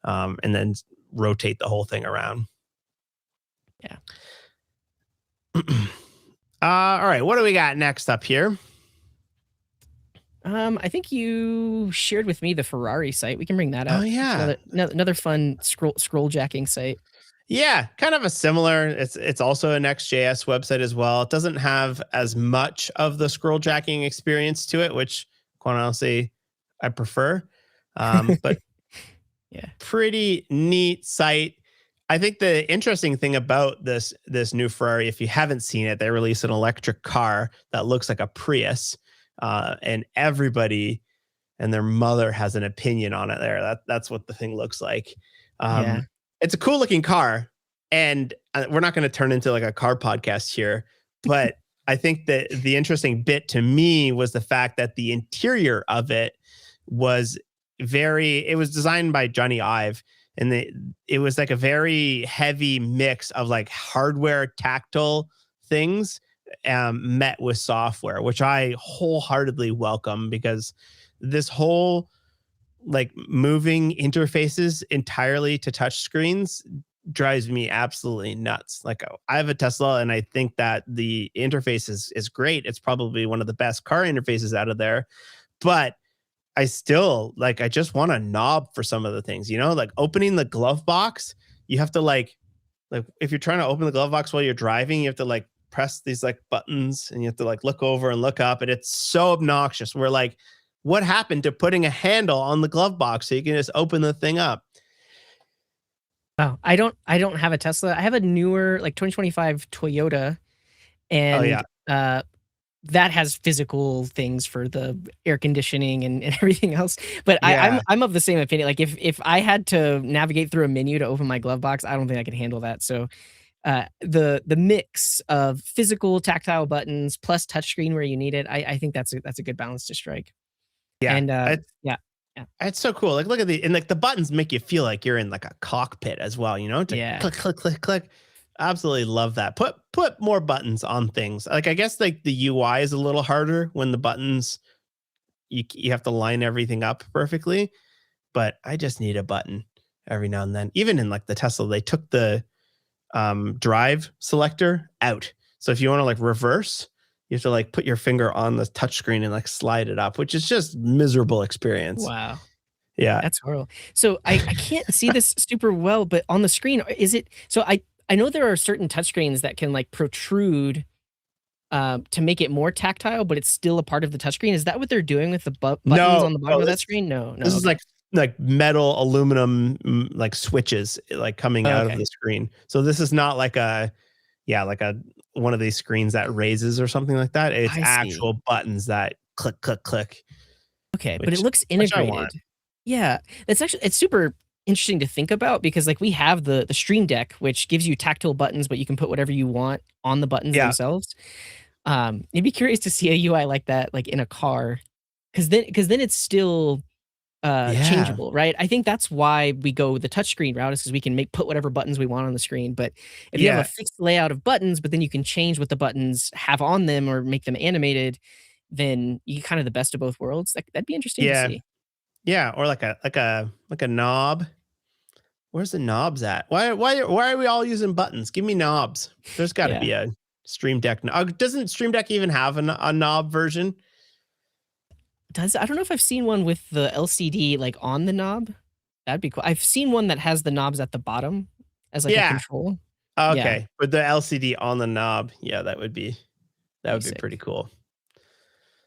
and then rotate the whole thing around. Yeah. All right, what do we got next up here? I think you shared with me the Ferrari site. We can bring that Oh up. It's yeah, another fun scroll jacking site. yeah, kind of a similar. It's also a Next.js website as well. It doesn't have as much of the scroll jacking experience to it, which quite honestly I prefer. But Yeah. pretty neat site. I think the interesting thing about this new Ferrari, if you haven't seen it, they released an electric car that looks like a Prius, and everybody and their mother has an opinion on it. That's what the thing looks like. Yeah. Um, it's a cool looking car, and we're not going to turn into like a car podcast here, but I think that the interesting bit to me was the fact that the interior of it was it was designed by Johnny Ive, and it was like a very heavy mix of like hardware tactile things met with software, which I wholeheartedly welcome because this whole like moving interfaces entirely to touch screens drives me absolutely nuts. Like I have a Tesla and I think that the interface is great. It's probably one of the best car interfaces out of there, but I still like I just want a knob for some of the things, like opening the glove box, you have to like if you're trying to open the glove box while you're driving, you have to like press these like buttons and you have to like look over and look up and it's so obnoxious. We're like, what happened to putting a handle on the glove box so you can just open the thing up? Wow, I don't have a Tesla. I have a newer, like, 2025 Toyota, Oh and, yeah. that has physical things for the air conditioning and everything else, but Yeah. I'm of the same opinion, like, if I had to navigate through a menu to open my glove box, I don't think I could handle that, so, the mix of physical tactile buttons plus touchscreen where you need it, I think that's a good balance to strike, Yeah. and, It's yeah, yeah, it's so cool. Like look at and like the buttons make you feel like you're in like a cockpit as well, to yeah. click, click, click, click. Absolutely love that. Put more buttons on things. Like I guess like the UI is a little harder when the buttons you have to line everything up perfectly, but I just need a button every now and then. Even in like the Tesla, they took the drive selector out. So if you want to like reverse, you have to like put your finger on the touchscreen and like slide it up, which is just miserable experience. Wow. Yeah. That's horrible. So I can't see this super well, but on the screen, is it so I know there are certain touchscreens that can, like, protrude, to make it more tactile, but it's still a part of the touchscreen. Is that what they're doing with the buttons No, on the bottom no, of this that screen? No, no, this is okay. like metal aluminum like switches like coming Oh, out of okay. the screen. So this is not like a yeah, like a one of these screens that raises or something like that. It's I see. actual buttons that click, click, click, Okay, but it which looks which I want. integrated. Yeah, it's super interesting to think about because, like, we have the Stream Deck, which gives you tactile buttons, but you can put whatever you want on the buttons Yeah. themselves. I'd be curious to see a UI like that, like, in a car, because then it's still Yeah. changeable, right? I think that's why we go the touchscreen route is because we can put whatever buttons we want on the screen. But if you have a Yeah. fixed layout of buttons, but then you can change what the buttons have on them or make them animated, then you get kind of the best of both worlds. That'd be interesting to Yeah. see. Yeah. Or like a knob. Where's the knobs at? Why are we all using buttons? Give me knobs. There's got to Yeah. be a Stream Deck. Doesn't Stream Deck even have a knob version? I don't know if I've seen one with the LCD like on the knob. That'd be cool. I've seen one that has the knobs at the bottom as like a Yeah. control. Yeah, Okay. With the LCD on the knob. Yeah, that be would be sick. prettle cool.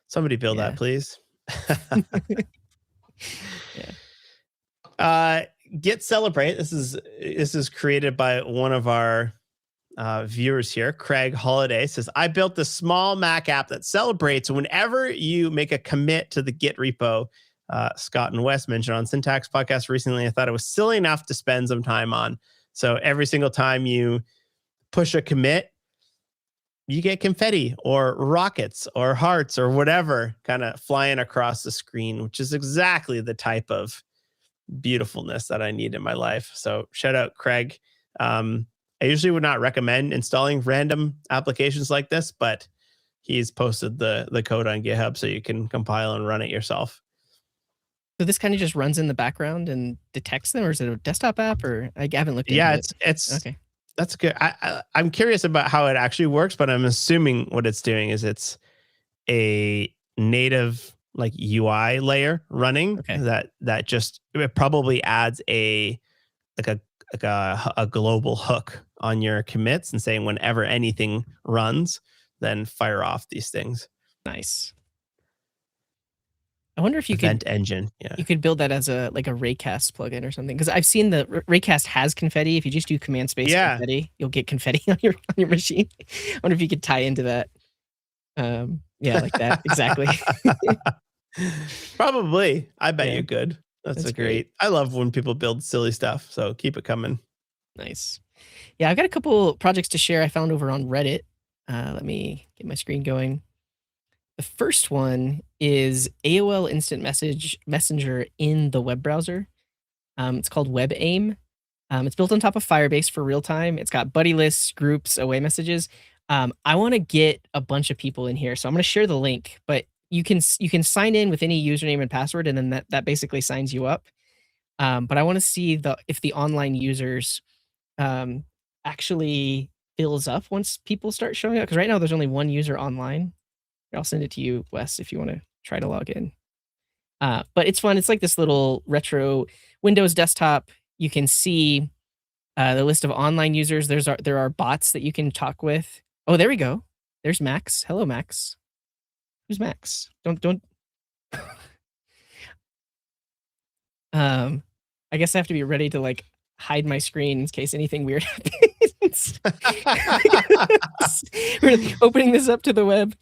Somebody build that, Yeah. please. Yeah. uh Get Celebrate. This is created by one of our viewers here. Craig Holiday says, I built this small Mac app that celebrates whenever you make a commit to the Git repo. Scott and Wes mentioned on Syntax Podcast recently. I thought it was silly enough to spend some time on. So every single time you push a commit, you get confetti or rockets or hearts or whatever kind of flying across the screen, which is exactly the type of beautifulness that I need in my life. So shout out Craig. I usually would not recommend installing random applications like this, but he's posted the code on GitHub so you can compile and run it yourself. So this kind of just runs in the background and detects them, or is it a desktop app? Or I haven't looked into Yeah, it. it's Okay. that's good. I'm curious about how it actually works, but I'm assuming what it's doing is it's a native like UI layer running Okay. that just it probably adds like a a global hook on your commits and saying whenever anything runs, then fire off these things. Nice. I wonder if Event engine. Yeah. you could build that as a like a Raycast plugin or something. Because I've seen the Raycast has confetti. If you just do command space Yeah. confetti, you'll get confetti on your machine. I wonder if you could tie into that. Yeah, like that. Exactly. Probably. I bet Yeah, you could. That's that's a great. great. I love when people build silly stuff. So keep it coming. Nice. Yeah, I've got a couple projects to share I found over on Reddit. Let me get my screen going. The first one is AOL Instant Messenger in the web browser. It's called WebAIM. It's built on top of Firebase for real time. It's got buddy lists, groups, away messages. I want to get a bunch of people in here, so I'm going to share the link. But you can sign in with any username and password, and then that basically signs you up. But I want to see the if the online users um, actually fills up once people start showing up. Because right now there's only one user online. I'll send it to you, Wes, if you want to try to log in. But it's fun. It's like this little retro Windows desktop. You can see the list of online users. There are bots that you can talk with. Oh, there we go. There's Max. Hello, Max. Who's Max? Don't. I guess I have to be ready to like hide my screen in case anything weird happens. We're opening this up to the web.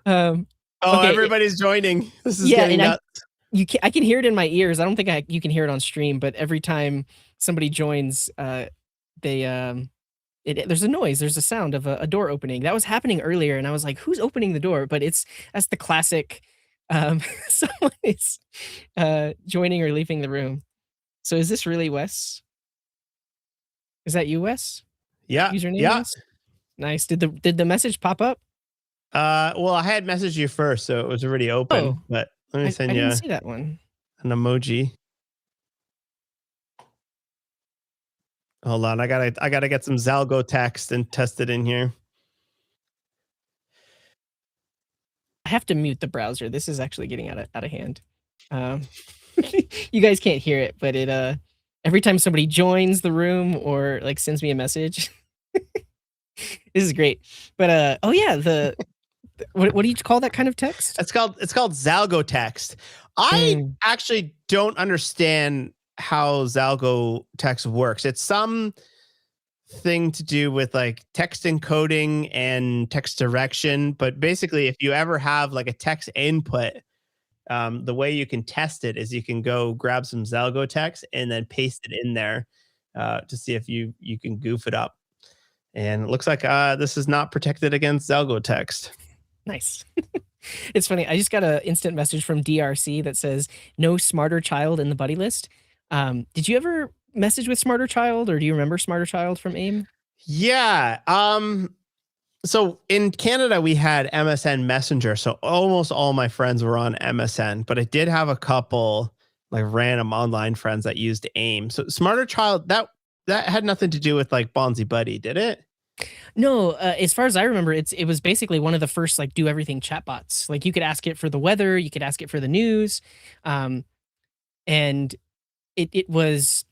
Oh, okay, everybody's joining. This is yeah, getting and nuts. I can hear it in my ears. I don't think you can hear it on stream, but every time somebody joins, there's a noise, there's a sound of a door opening. That was happening earlier, and I was like, "Who's opening the door?" But that's the classic. Someone is joining or leaving the room. So is this really Wes? Is that you, Wes? Yeah. Username, Yeah. Wes? Nice. Did the message pop up? Well, I had messaged you first, so it was already open. Oh, But let me I send you didn't see that one. an emoji. Hold on, I gotta get some Zalgo text and test it in here. I have to mute the browser. This is actually getting out of hand. You guys can't hear it, but it every time somebody joins the room or like sends me a message, this is great. But oh yeah, what do you call that kind of text? It's called Zalgo text. I actually don't understand how Zalgo text works. It's some thing to do with like text encoding and text direction. But basically, if you ever have like a text input, the way you can test it is you can go grab some Zalgo text and then paste it in there to see if you can goof it up. And it looks like this is not protected against Zalgo text. Nice. It's funny. I just got an instant message from DRC that says no smarter child in the buddy list. Did you ever message with Smarter Child, or do you remember Smarter Child from AIM? Yeah. So in Canada, we had MSN Messenger. So almost all my friends were on MSN, but I did have a couple like random online friends that used AIM. So Smarter Child, that had nothing to do with like Bonzi Buddy, did it? No, as far as I remember, it was basically one of the first like do everything chatbots. Like you could ask it for the weather, you could ask it for the news, and it was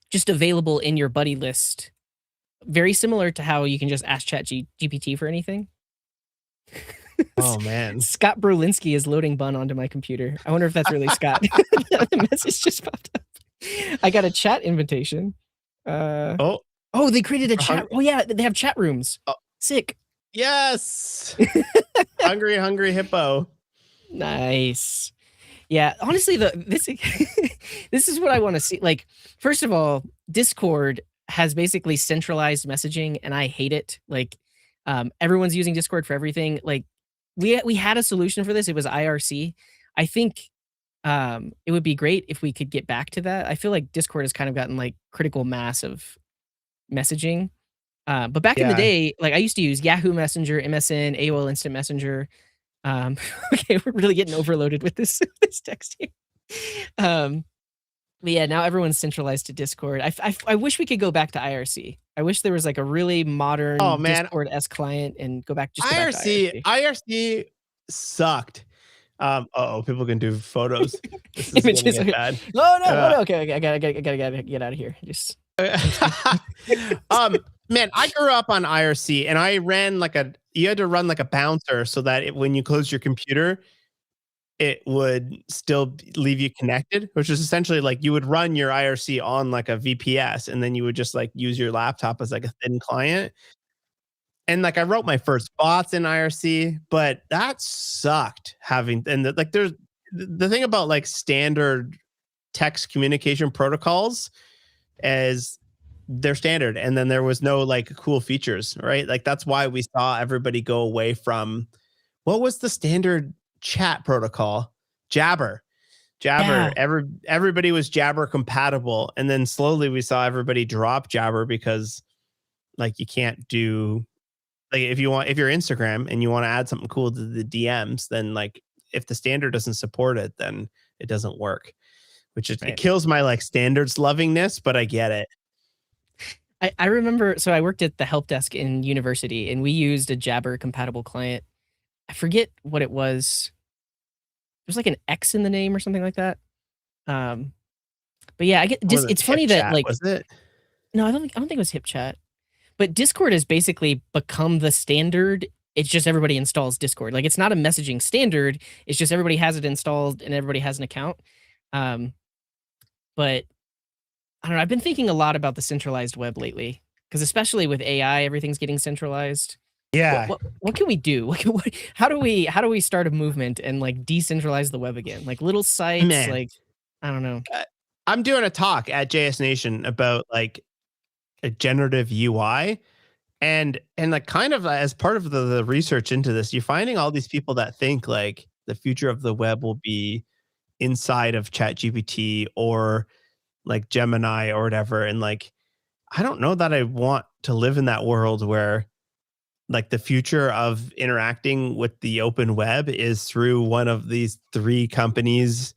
just available in your buddy list. Very similar to how you can just ask GPT for anything. Oh man, Scott Brolinski is loading bun onto my computer. I wonder if that's really Scott. The message just popped up. I got a chat invitation. Oh, they created a chat. Oh yeah, they have chat rooms. Oh. Sick. Yes. hungry hippo. Nice. Yeah, honestly, this this is what I want to see. Like, first of all, Discord has basically centralized messaging, and I hate it. Like, everyone's using Discord for everything. Like, we had a solution for this. It was IRC. I think it would be great if we could get back to that. I feel like Discord has kind of gotten like critical mass of messaging. But back in the day, like I used to use Yahoo Messenger, MSN, AOL Instant Messenger. Okay, we're really getting overloaded with this text here. But yeah, now everyone's centralized to Discord. I wish we could go back to IRC. I wish there was like a really modern Discord-esque client and go back just IRC. Back to IRC. IRC sucked. People can do photos. This is Images. Okay. Bad. No. Okay, I gotta get out of here. Just. Man, I grew up on IRC, and I ran you had to run like a bouncer so that when you closed your computer, it would still leave you connected, which is essentially like you would run your IRC on like a VPS, and then you would just like use your laptop as like a thin client. And like I wrote my first bots in IRC, but that sucked there's the thing about like standard text communication protocols is they're standard, and then there was no like cool features, right? Like that's why we saw everybody go away from what was the standard chat protocol? Jabber. Jabber, Yeah, everybody was Jabber compatible, and then slowly we saw everybody drop Jabber because like you can't do like if you're Instagram and you want to add something cool to the DMs, then like if the standard doesn't support it, then it doesn't work. Which it right. kills my like standards lovingness, but I get it. I remember, so I worked at the help desk in university and we used a Jabber compatible client. I forget what it was. There's like an X in the name or something like that. Um, but yeah, I get It just wasn't it's hip funny that chat, like was it? no, I don't think it was HipChat. But Discord has basically become the standard. It's just everybody installs Discord. Like it's not a messaging standard. It's just everybody has it installed and everybody has an account. Um, but I don't know. I've been thinking a lot about the centralized web lately because especially with AI, everything's getting centralized. Yeah. What can we do? How do we start a movement and like decentralize the web again? Like little sites, Man. like I don't know. Uh, I'm doing a talk at JS Nation about like a generative UI and like kind of as part of the research into this, you're finding all these people that think like the future of the web will be inside of ChatGPT or like Gemini or whatever. And like, I don't know that I want to live in that world where like the future of interacting with the open web is through one of these three companies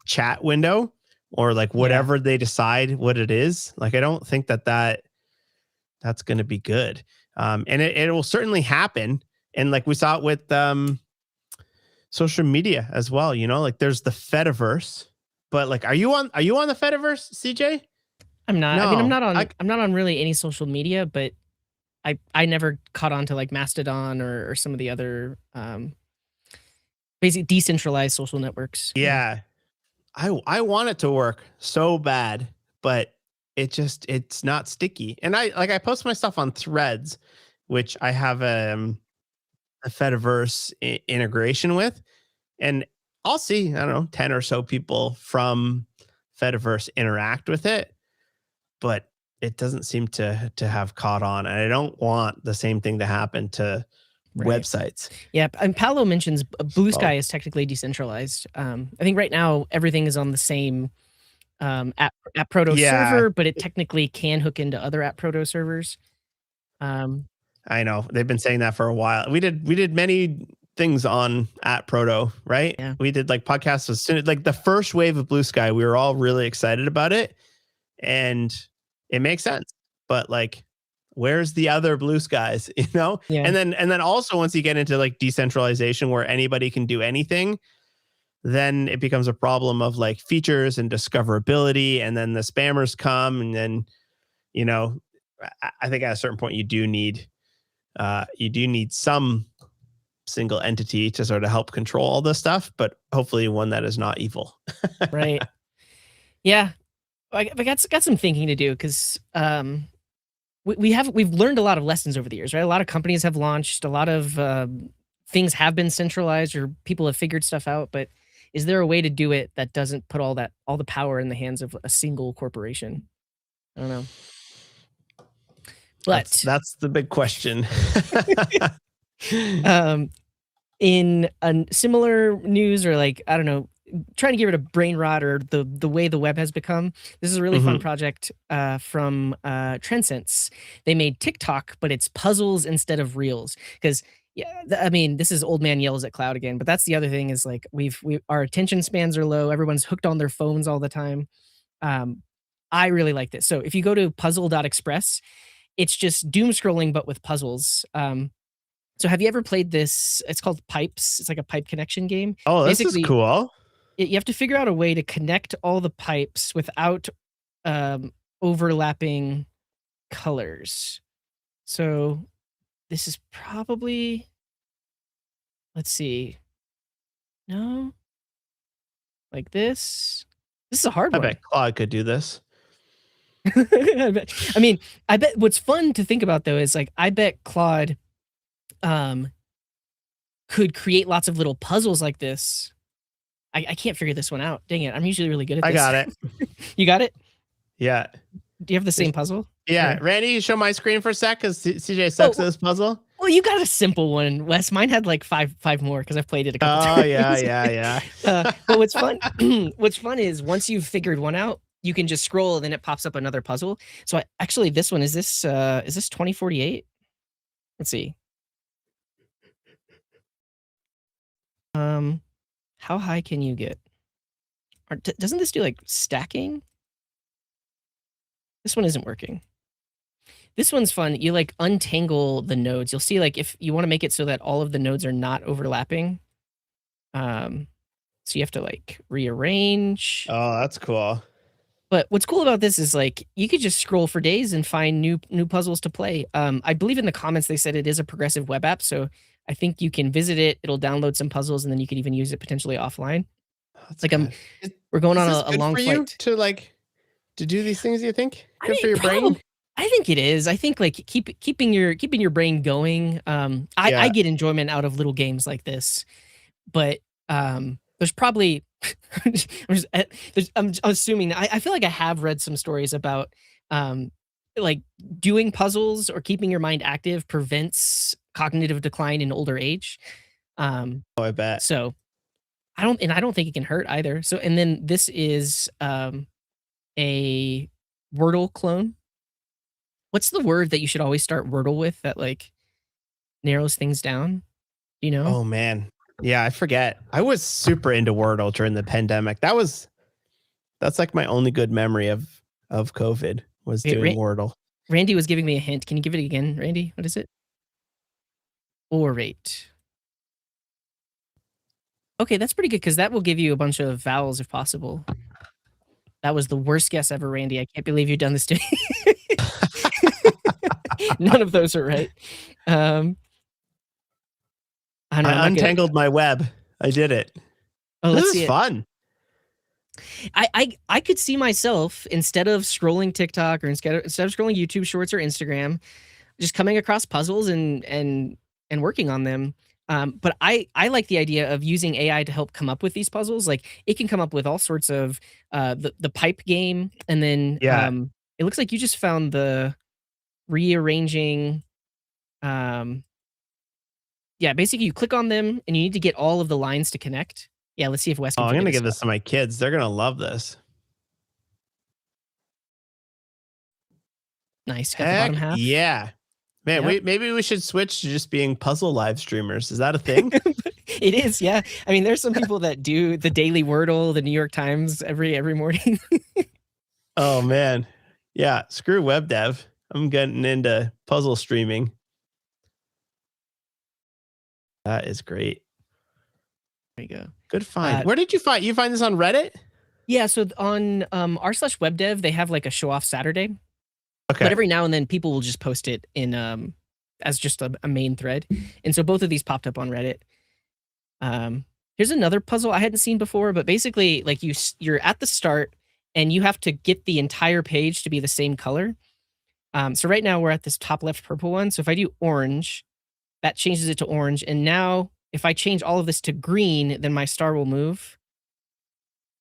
chat window or like Yeah, whatever they decide what it is. Like, I don't think that's going to be good. And it will certainly happen. And like we saw it with social media as well, you know, like there's the Fediverse, but like, are you on the Fediverse, CJ? I'm not. I mean, No, I'm not on really any social media, but I never caught on to like Mastodon or some of the other basically decentralized social networks. Yeah. yeah, I want it to work so bad, but it's not sticky. And I post my stuff on Threads, which I have a Fediverse integration with, and I'll see I don't know 10 or so people from Fediverse interact with it, but it doesn't seem to have caught on, and I don't want the same thing to happen to Right. websites. Yeah, and Paolo mentions Blue So Sky is technically decentralized. I think right now everything is on the same app proto yeah, server, but it technically can hook into other app proto servers. Um, I know. They've been saying that for a while. We did many things on at Proto, right? yeah, We did like podcasts as soon like the first wave of Blue Sky, we were all really excited about it and it makes sense. But like where's the other blue skies, you know? yeah, And then also once you get into like decentralization where anybody can do anything, then it becomes a problem of like features and discoverability and then the spammers come and then, you know, I think at a certain point you do need some single entity to sort of help control all this stuff, but hopefully one that is not evil. right. Yeah, I got some thinking to do because we've learned a lot of lessons over the years, right? A lot of companies have launched, a lot of things have been centralized, or people have figured stuff out. But is there a way to do it that doesn't put all the power in the hands of a single corporation? I don't know, but That's the big question. um, in a similar news or like I don't know, trying to get rid of brain rot or the way the web has become. This is a really fun Mhm. project from Transcendence. They made TikTok, but it's puzzles instead of reels. Because yeah, I mean, this is old man yells at cloud again. But that's the other thing is like we our attention spans are low. Everyone's hooked on their phones all the time. Um, I really like this. So if you go to puzzle.express, it's just doom scrolling but with puzzles. So have you ever played this? It's called Pipes. It's like a pipe connection game. Oh, this is Basically, cool. you have to figure out a way to connect all the pipes without overlapping colors. So this is probably, let's see, no, like this. This is a hard I one. bet Claude could do this. I mean, I bet what's fun to think about though is like I bet Claude um could create lots of little puzzles like this. I can't figure this one out. Dang it. I'm usually really good at I this. got it. You got it? Yeah. Do you have the same puzzle? Yeah. Or Randy, show my screen for a sec because CJ oh, sucks at this puzzle. Well, you got a simple one, Wes. Mine had like five more because I've played it a couple Oh yeah, times. yeah, But yeah. what's fun, what's fun is once you've figured one out, you can just scroll and then it pops up another puzzle. So actually, this one is this 2048? Let's see. Um, how high can you get? Or doesn't this do like stacking? This one isn't working. This one's fun. You like untangle the nodes. You'll see like if you want to make it so that all of the nodes are not overlapping. So you have to like rearrange. Oh, that's cool. But what's cool about this is like you could just scroll for days and find new puzzles to play. I believe in the comments they said it is a progressive web app, so I think you can visit it. It'll download some puzzles, and then you could even use it potentially offline. That's Like good. Is, we're going is on this a good long for you flight. to like to do these things? You think I good for mean, your brain? probably. I think it is. I think like keeping your brain going. I Yeah. get enjoyment out of little games like this, but there's probably I'm assuming I feel like I have read some stories about um like doing puzzles or keeping your mind active prevents cognitive decline in older age. Um, Oh, I bet. so I don't think it can hurt either. So and then this is a Wordle clone. What's the word that you should always start Wordle with that like narrows things down? Do you know? Oh man. Yeah, I forget. I was super into Wordle during the pandemic. That's like my only good memory of COVID was Okay, doing Wordle. Randy was giving me a hint. Can you give it again, Randy? What is it? Orate. Okay, that's pretty good because that will give you a bunch of vowels if possible. That was the worst guess ever, Randy. I can't believe you've done this to me. None of those are right. I don't know. I'm I not good. untangled my web. I did it. Oh, This let's is see it. fun. I could see myself instead of scrolling TikTok or instead of scrolling YouTube Shorts or Instagram, just coming across puzzles and working on them. But I like the idea of using AI to help come up with these puzzles. Like it can come up with all sorts of the pipe game, and then Yeah. it looks like you just found the rearranging. Um, yeah, basically you click on them and you need to get all of the lines to connect. Yeah, let's see if Wes Oh, can I'm figure gonna this give out. this to my kids. They're gonna love this. Nice, got the bottom Heck half. yeah. Man, Yep. maybe we should switch to just being puzzle live streamers. Is that a thing? It is, yeah. I mean, there's some people that do the Daily Wordle, the New York Times every morning. Oh man. Yeah, screw web dev. I'm getting into puzzle streaming. That is great. There you go. Good find. Where did you find this on Reddit? Yeah, so on r/webdev, they have like a show off Saturday, but Okay. every now and then people will just post it in as just a main thread. And so both of these popped up on Reddit. Um, here's another puzzle I hadn't seen before, but basically like you're at the start and you have to get the entire page to be the same color. So right now we're at this top left purple one. So if I do orange, that changes it to orange. And now if I change all of this to green, then my star will move.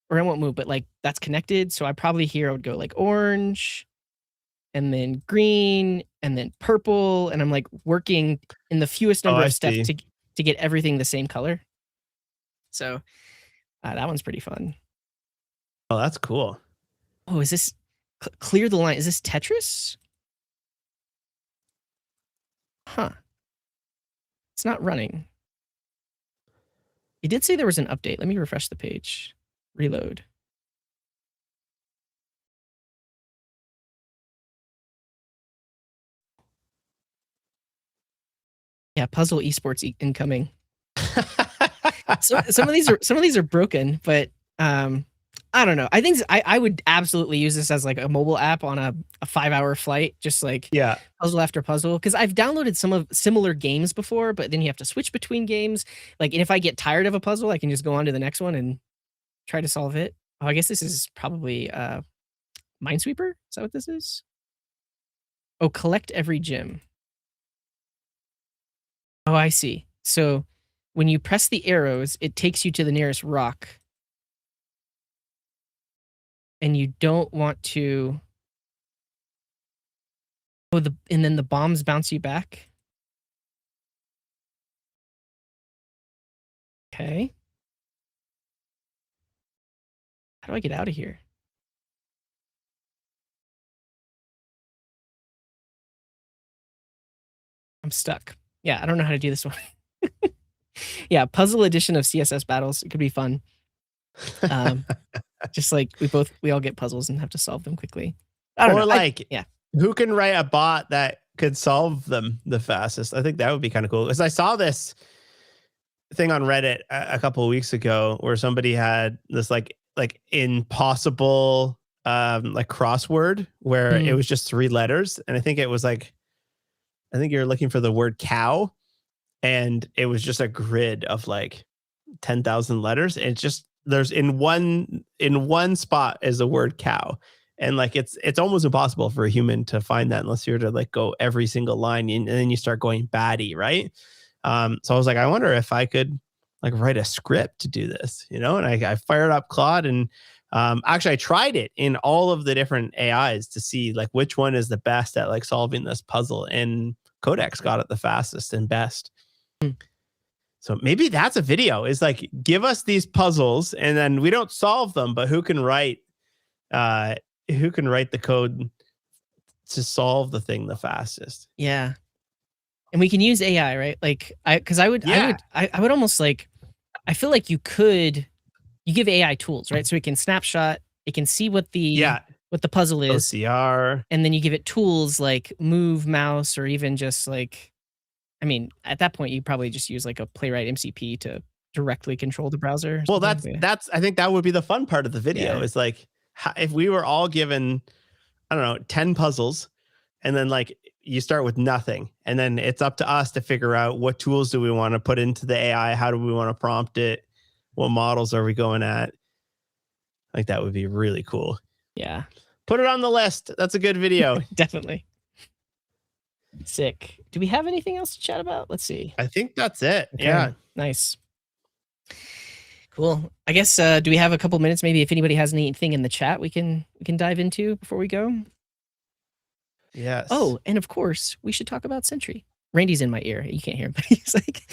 Or it won't move, but like that's connected. So I probably here I would go like orange and then green and then purple. And I'm like working in the fewest Oh, number I of steps see. to get everything the same color. So that one's pretty fun. Oh, that's cool. Oh, is this clear the line? Is this Tetris? Huh. It's not running. It did say there was an update. Let me refresh the page. Reload. Yeah, puzzle esports incoming. So some of these are broken, but I don't know. I think I would absolutely use this as like a mobile app on a 5-hour flight, just like Yeah. puzzle after puzzle. Because I've downloaded some of similar games before, but then you have to switch between games. Like, and if I get tired of a puzzle, I can just go on to the next one and try to solve it. Oh, I guess this is probably Minesweeper. Is that what this is? Oh, collect every gem. Oh, I see. So when you press the arrows, it takes you to the nearest rock, and you don't want to. Oh, and then the bombs bounce you back. Okay. How do I get out of here? I'm stuck. Yeah, I don't know how to do this one. Yeah, puzzle edition of CSS battles. It could be fun. Um, just like we all get puzzles and have to solve them quickly. I don't Or know. like, Yeah. who can write a bot that could solve them the fastest? I think that would be kind of cool. Because I saw this thing on Reddit a couple of weeks ago where somebody had this like impossible like crossword where it Mm, was just 3 letters, and I think it was like, I think you're looking for the word cow, and it was just a grid of like 10,000 letters. And it's just, there's in one spot is the word cow. And like it's almost impossible for a human to find that unless you're to like go every single line, and then you start going batty, right? So I was like, I wonder if I could like write a script to do this, and I fired up Claude, and actually I tried it in all of the different AIs to see like which one is the best at like solving this puzzle, and Codex got it the fastest and best. mm. So maybe that's a video, is like, give us these puzzles and then we don't solve them, but uh who can write the code to solve the thing the fastest? Yeah. And we can use AI, right? Like because Yeah. I would almost like I feel like you give AI tools, right? So it can snapshot, it can see Yeah. what the puzzle is, OCR. and then you give it tools like move mouse or even just like I mean, at that point you probably just use like a Playwright MCP to directly control the browser or Well, something. that's I think that would be the fun part of the video, Yeah. is like, if we were all given, I don't know, 10 puzzles, and then like you start with nothing, and then it's up to us to figure out what tools do we want to put into the AI, how do we want to prompt it, what models are we going at? Like, that would be really cool. Yeah. Put it on the list. That's a good video. Definitely. Sick. Do we have anything else to chat about? Let's see. I think that's it. Okay. Yeah. Nice. Cool. I guess do we have a couple minutes maybe if anybody has anything in the chat we can dive into before we go? Yes. Oh, and of course, we should talk about Sentry. Randy's in my ear. You can't hear him, but he's like,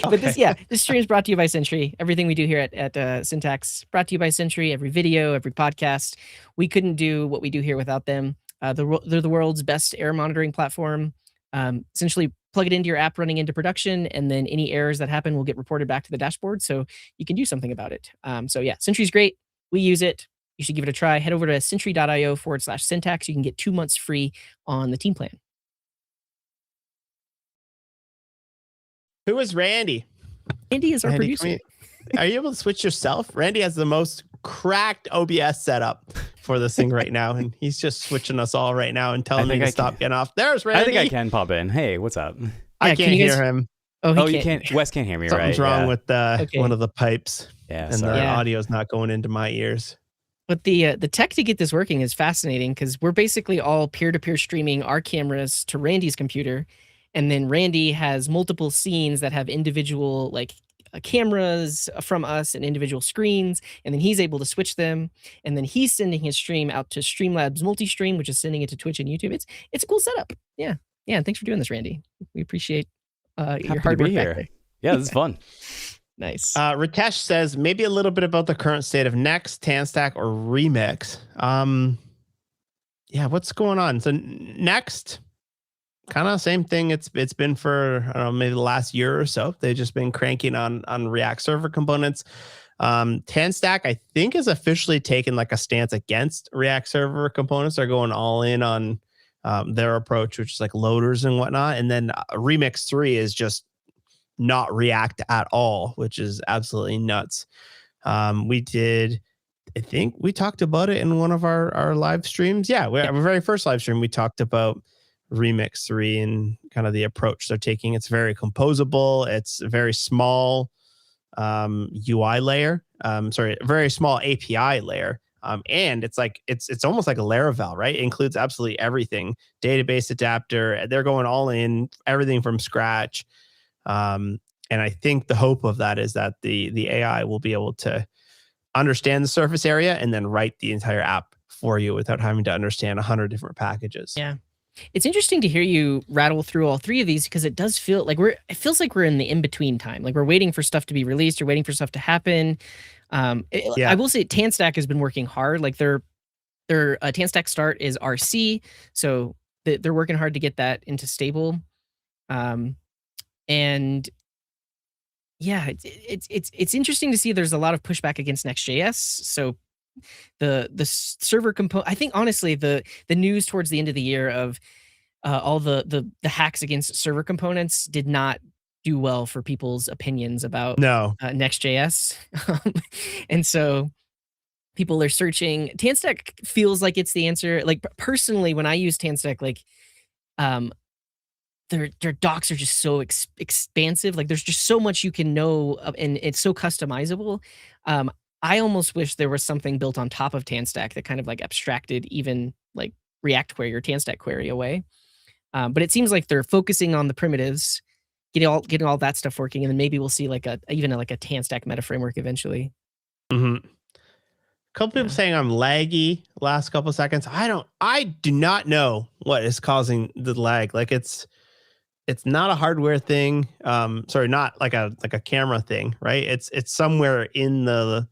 but this stream is brought to you by Sentry. Everything we do here at Syntax brought to you by Sentry. Every video, every podcast, we couldn't do what we do here without them. They're the world's best error monitoring platform. Essentially, plug it into your app running into production, and then any errors that happen will get reported back to the dashboard, so you can do something about it. So yeah, Sentry's great. We use it. You should give it a try. Head over to sentry.io/syntax. You can get 2 months free on the team plan. Who is Randy? Andy is our Randy, producer. are you able to switch yourself? Randy has the most cracked OBS setup for this thing right now, and he's just switching us all right now and telling me to stop getting off. There's Randy. I think I can pop in. Hey, what's up? I can't hear him. Oh, you can't. Wes can't hear me, Something's right? wrong with one of the pipes. Yeah, and sorry. the audio's not going into my ears. But the tech to get this working is fascinating because we're basically all peer-to-peer streaming our cameras to Randy's computer, and then Randy has multiple scenes that have individual like cameras from us and individual screens, and then he's able to switch them, and then he's sending his stream out to Streamlabs Multistream, which is sending it to Twitch and YouTube. It's a cool setup. Yeah. And thanks for doing this, Randy. We appreciate your hard work back there. Yeah, this is fun. Nice. Ritesh says maybe a little bit about the current state of Next, Tanstack, or Remix. Yeah, what's going on? So Next, kind of same thing. It's been for, I don't know, maybe the last year or so. They've just been cranking on React Server components. Tanstack, I think, has officially taken like a stance against React Server components. They're going all in on their approach, which is like loaders and whatnot. And then Remix 3 is just not React at all, which is absolutely nuts. I think we talked about it in one of our live streams. Yeah, our very first live stream, we talked about Remix 3 and kind of the approach they're taking. It's very composable. It's a very small UI layer. Very small API layer. And it's like it's almost like a Laravel, right? It includes absolutely everything. Database adapter. They're going all in, everything from scratch. And I think the hope of that is that the AI will be able to understand the surface area and then write the entire app for you without having to understand 100 different packages. Yeah. It's interesting to hear you rattle through all three of these because it does feel like it feels like we're in the in-between time. Like we're waiting for stuff to be released or waiting for stuff to happen. I Yeah. will say Tanstack has been working hard. Like their Tanstack start is RC, so they're working hard to get that into stable. And yeah, it's interesting to see there's a lot of pushback against Next.js. So the server component, I think honestly the news towards the end of the year of all the hacks against server components did not do well for people's opinions about No. Next.js. And so people are searching. Tanstack feels like it's the answer. Like personally, when I use Tanstack, like um, their docs are just so expansive. Like there's just so much you can know, and it's so customizable. I almost wish there was something built on top of Tanstack that kind of like abstracted even like React query or Tanstack query away. But it seems like they're focusing on the primitives, getting all that stuff working, and then maybe we'll see like even like a Tanstack meta framework eventually. Mm-hmm. Couple people saying I'm laggy last couple seconds. I do not know what is causing the lag. Like it's not a hardware thing. Sorry, not like a camera thing, right? It's somewhere in the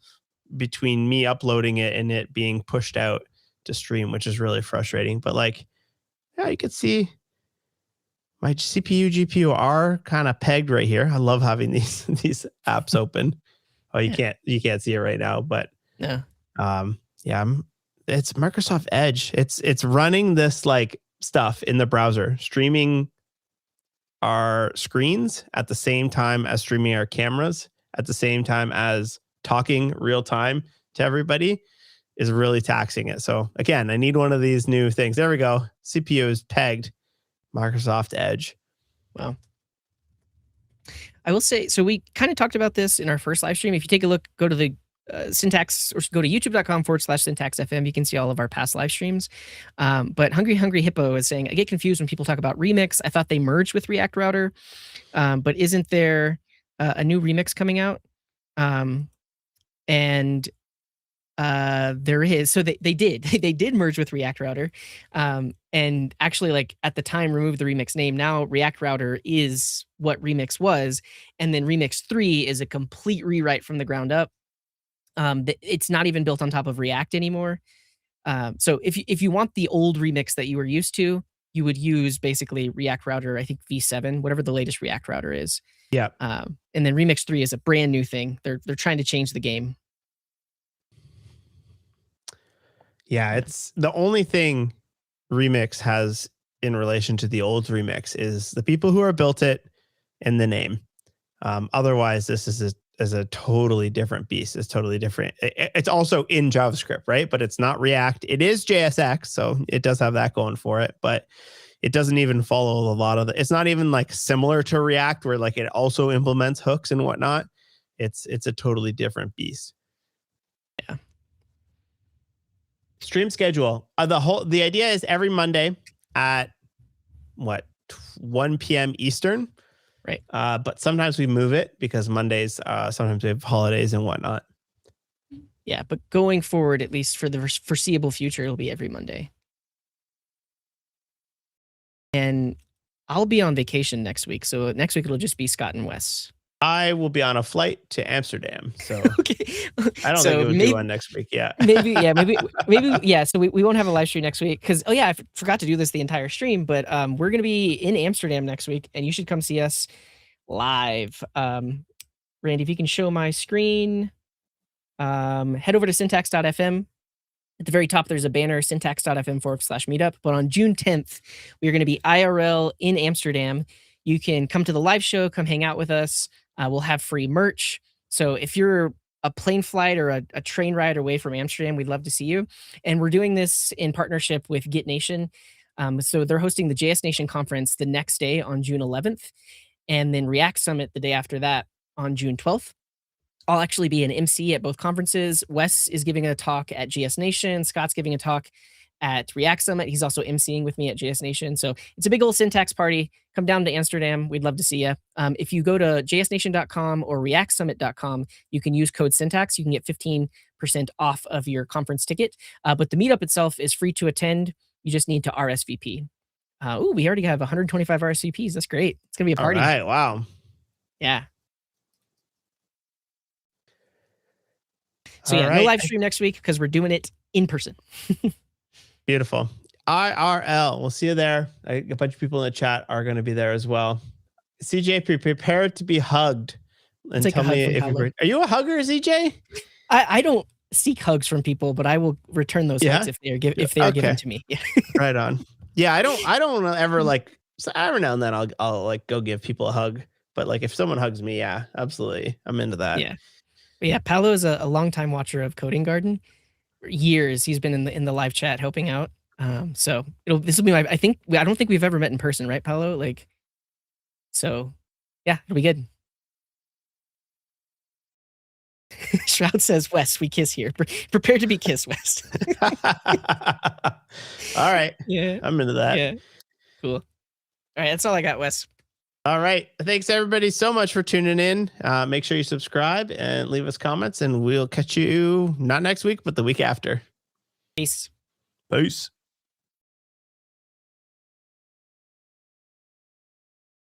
between me uploading it and it being pushed out to stream, which is really frustrating. But like, yeah, you could see my CPU, GPU are kind of pegged right here. I love having these apps open. Oh, you can't see it right now, but No. yeah, it's Microsoft Edge. It's running this like stuff in the browser, streaming our screens at the same time as streaming our cameras at the same time as talking real time to everybody is really taxing it. So again, I need one of these new things. There we go. CPU is pegged Microsoft Edge. Wow. I will say, so we kind of talked about this in our first live stream. If you take a look, go to the syntax or go to youtube.com/syntaxfm. You can see all of our past live streams. But Hungry Hippo is saying, I get confused when people talk about Remix. I thought they merged with React Router, but isn't there a new Remix coming out? And there is. So they did merge with React Router, and actually like at the time removed the Remix name. Now React Router is what Remix was, and then Remix 3 is a complete rewrite from the ground up. It's not even built on top of React anymore. So if you want the old Remix that you were used to, you would use basically React Router, I think V7, whatever the latest React Router is. Yeah. And then Remix 3 is a brand new thing. They're trying to change the game. Yeah, it's the only thing Remix has in relation to the old Remix is the people who are built it and the name. Otherwise, this is a totally different beast. It's totally different. It's also in JavaScript, right? But it's not React. It is JSX, so it does have that going for it. But it doesn't even follow a lot of the. It's not even like similar to React, where like it also implements hooks and whatnot. It's a totally different beast. Yeah. Stream schedule. The idea is every Monday at 1 p.m. Eastern. Right. But sometimes we move it because Mondays, sometimes we have holidays and whatnot. Yeah, but going forward, at least for the foreseeable future, it'll be every Monday. And I'll be on vacation next week. So next week it'll just be Scott and Wes. I will be on a flight to Amsterdam. So Okay. I don't think it would do one next week. Yeah. maybe, yeah. So we won't have a live stream next week because, oh yeah, I forgot to do this the entire stream, but we're going to be in Amsterdam next week and you should come see us live. Randy, if you can show my screen, head over to syntax.fm. At the very top, there's a banner, syntax.fm/meetup. But on June 10th, we are going to be IRL in Amsterdam. You can come to the live show, come hang out with us. We'll have free merch. So if you're a plane flight or a train ride away from Amsterdam, we'd love to see you. And we're doing this in partnership with Git Nation. So they're hosting the JS Nation conference the next day on June 11th, and then React Summit the day after that on June 12th. I'll actually be an MC at both conferences. Wes is giving a talk at JS Nation. Scott's giving a talk at React Summit. He's also MCing with me at JS Nation. So it's a big old syntax party. Come down to Amsterdam. We'd love to see you. If you go to jsnation.com or reactsummit.com, you can use code syntax. You can get 15% off of your conference ticket. But the meetup itself is free to attend. You just need to RSVP. Ooh, we already have 125 RSVPs. That's great. It's gonna be a All party. right. Wow. Yeah. So All yeah, no right. live stream next week because we're doing it in person. Beautiful. IRL. We'll see you there. A bunch of people in the chat are going to be there as well. CJ, prepare to be hugged. And Take a tell hug me from if Paolo. are you a hugger, CJ? I don't seek hugs from people, but I will return those hugs if they are given to me. Yeah. Right on. Yeah, I don't ever like. So every now and then I'll like go give people a hug. But like if someone hugs me, yeah, absolutely, I'm into that. Yeah. But yeah, Paolo is a longtime watcher of Coding Garden. For years he's been in the live chat helping out. So this will be I don't think we've ever met in person, right, Paolo? Like, so yeah, it'll be good. Shroud says, Wes, we kiss here. Prepare to be kissed, Wes. All right. Yeah. I'm into that. Yeah. Cool. All right. That's all I got, Wes. All right. Thanks everybody so much for tuning in. Make sure you subscribe and leave us comments, and we'll catch you not next week, but the week after. Peace. Peace.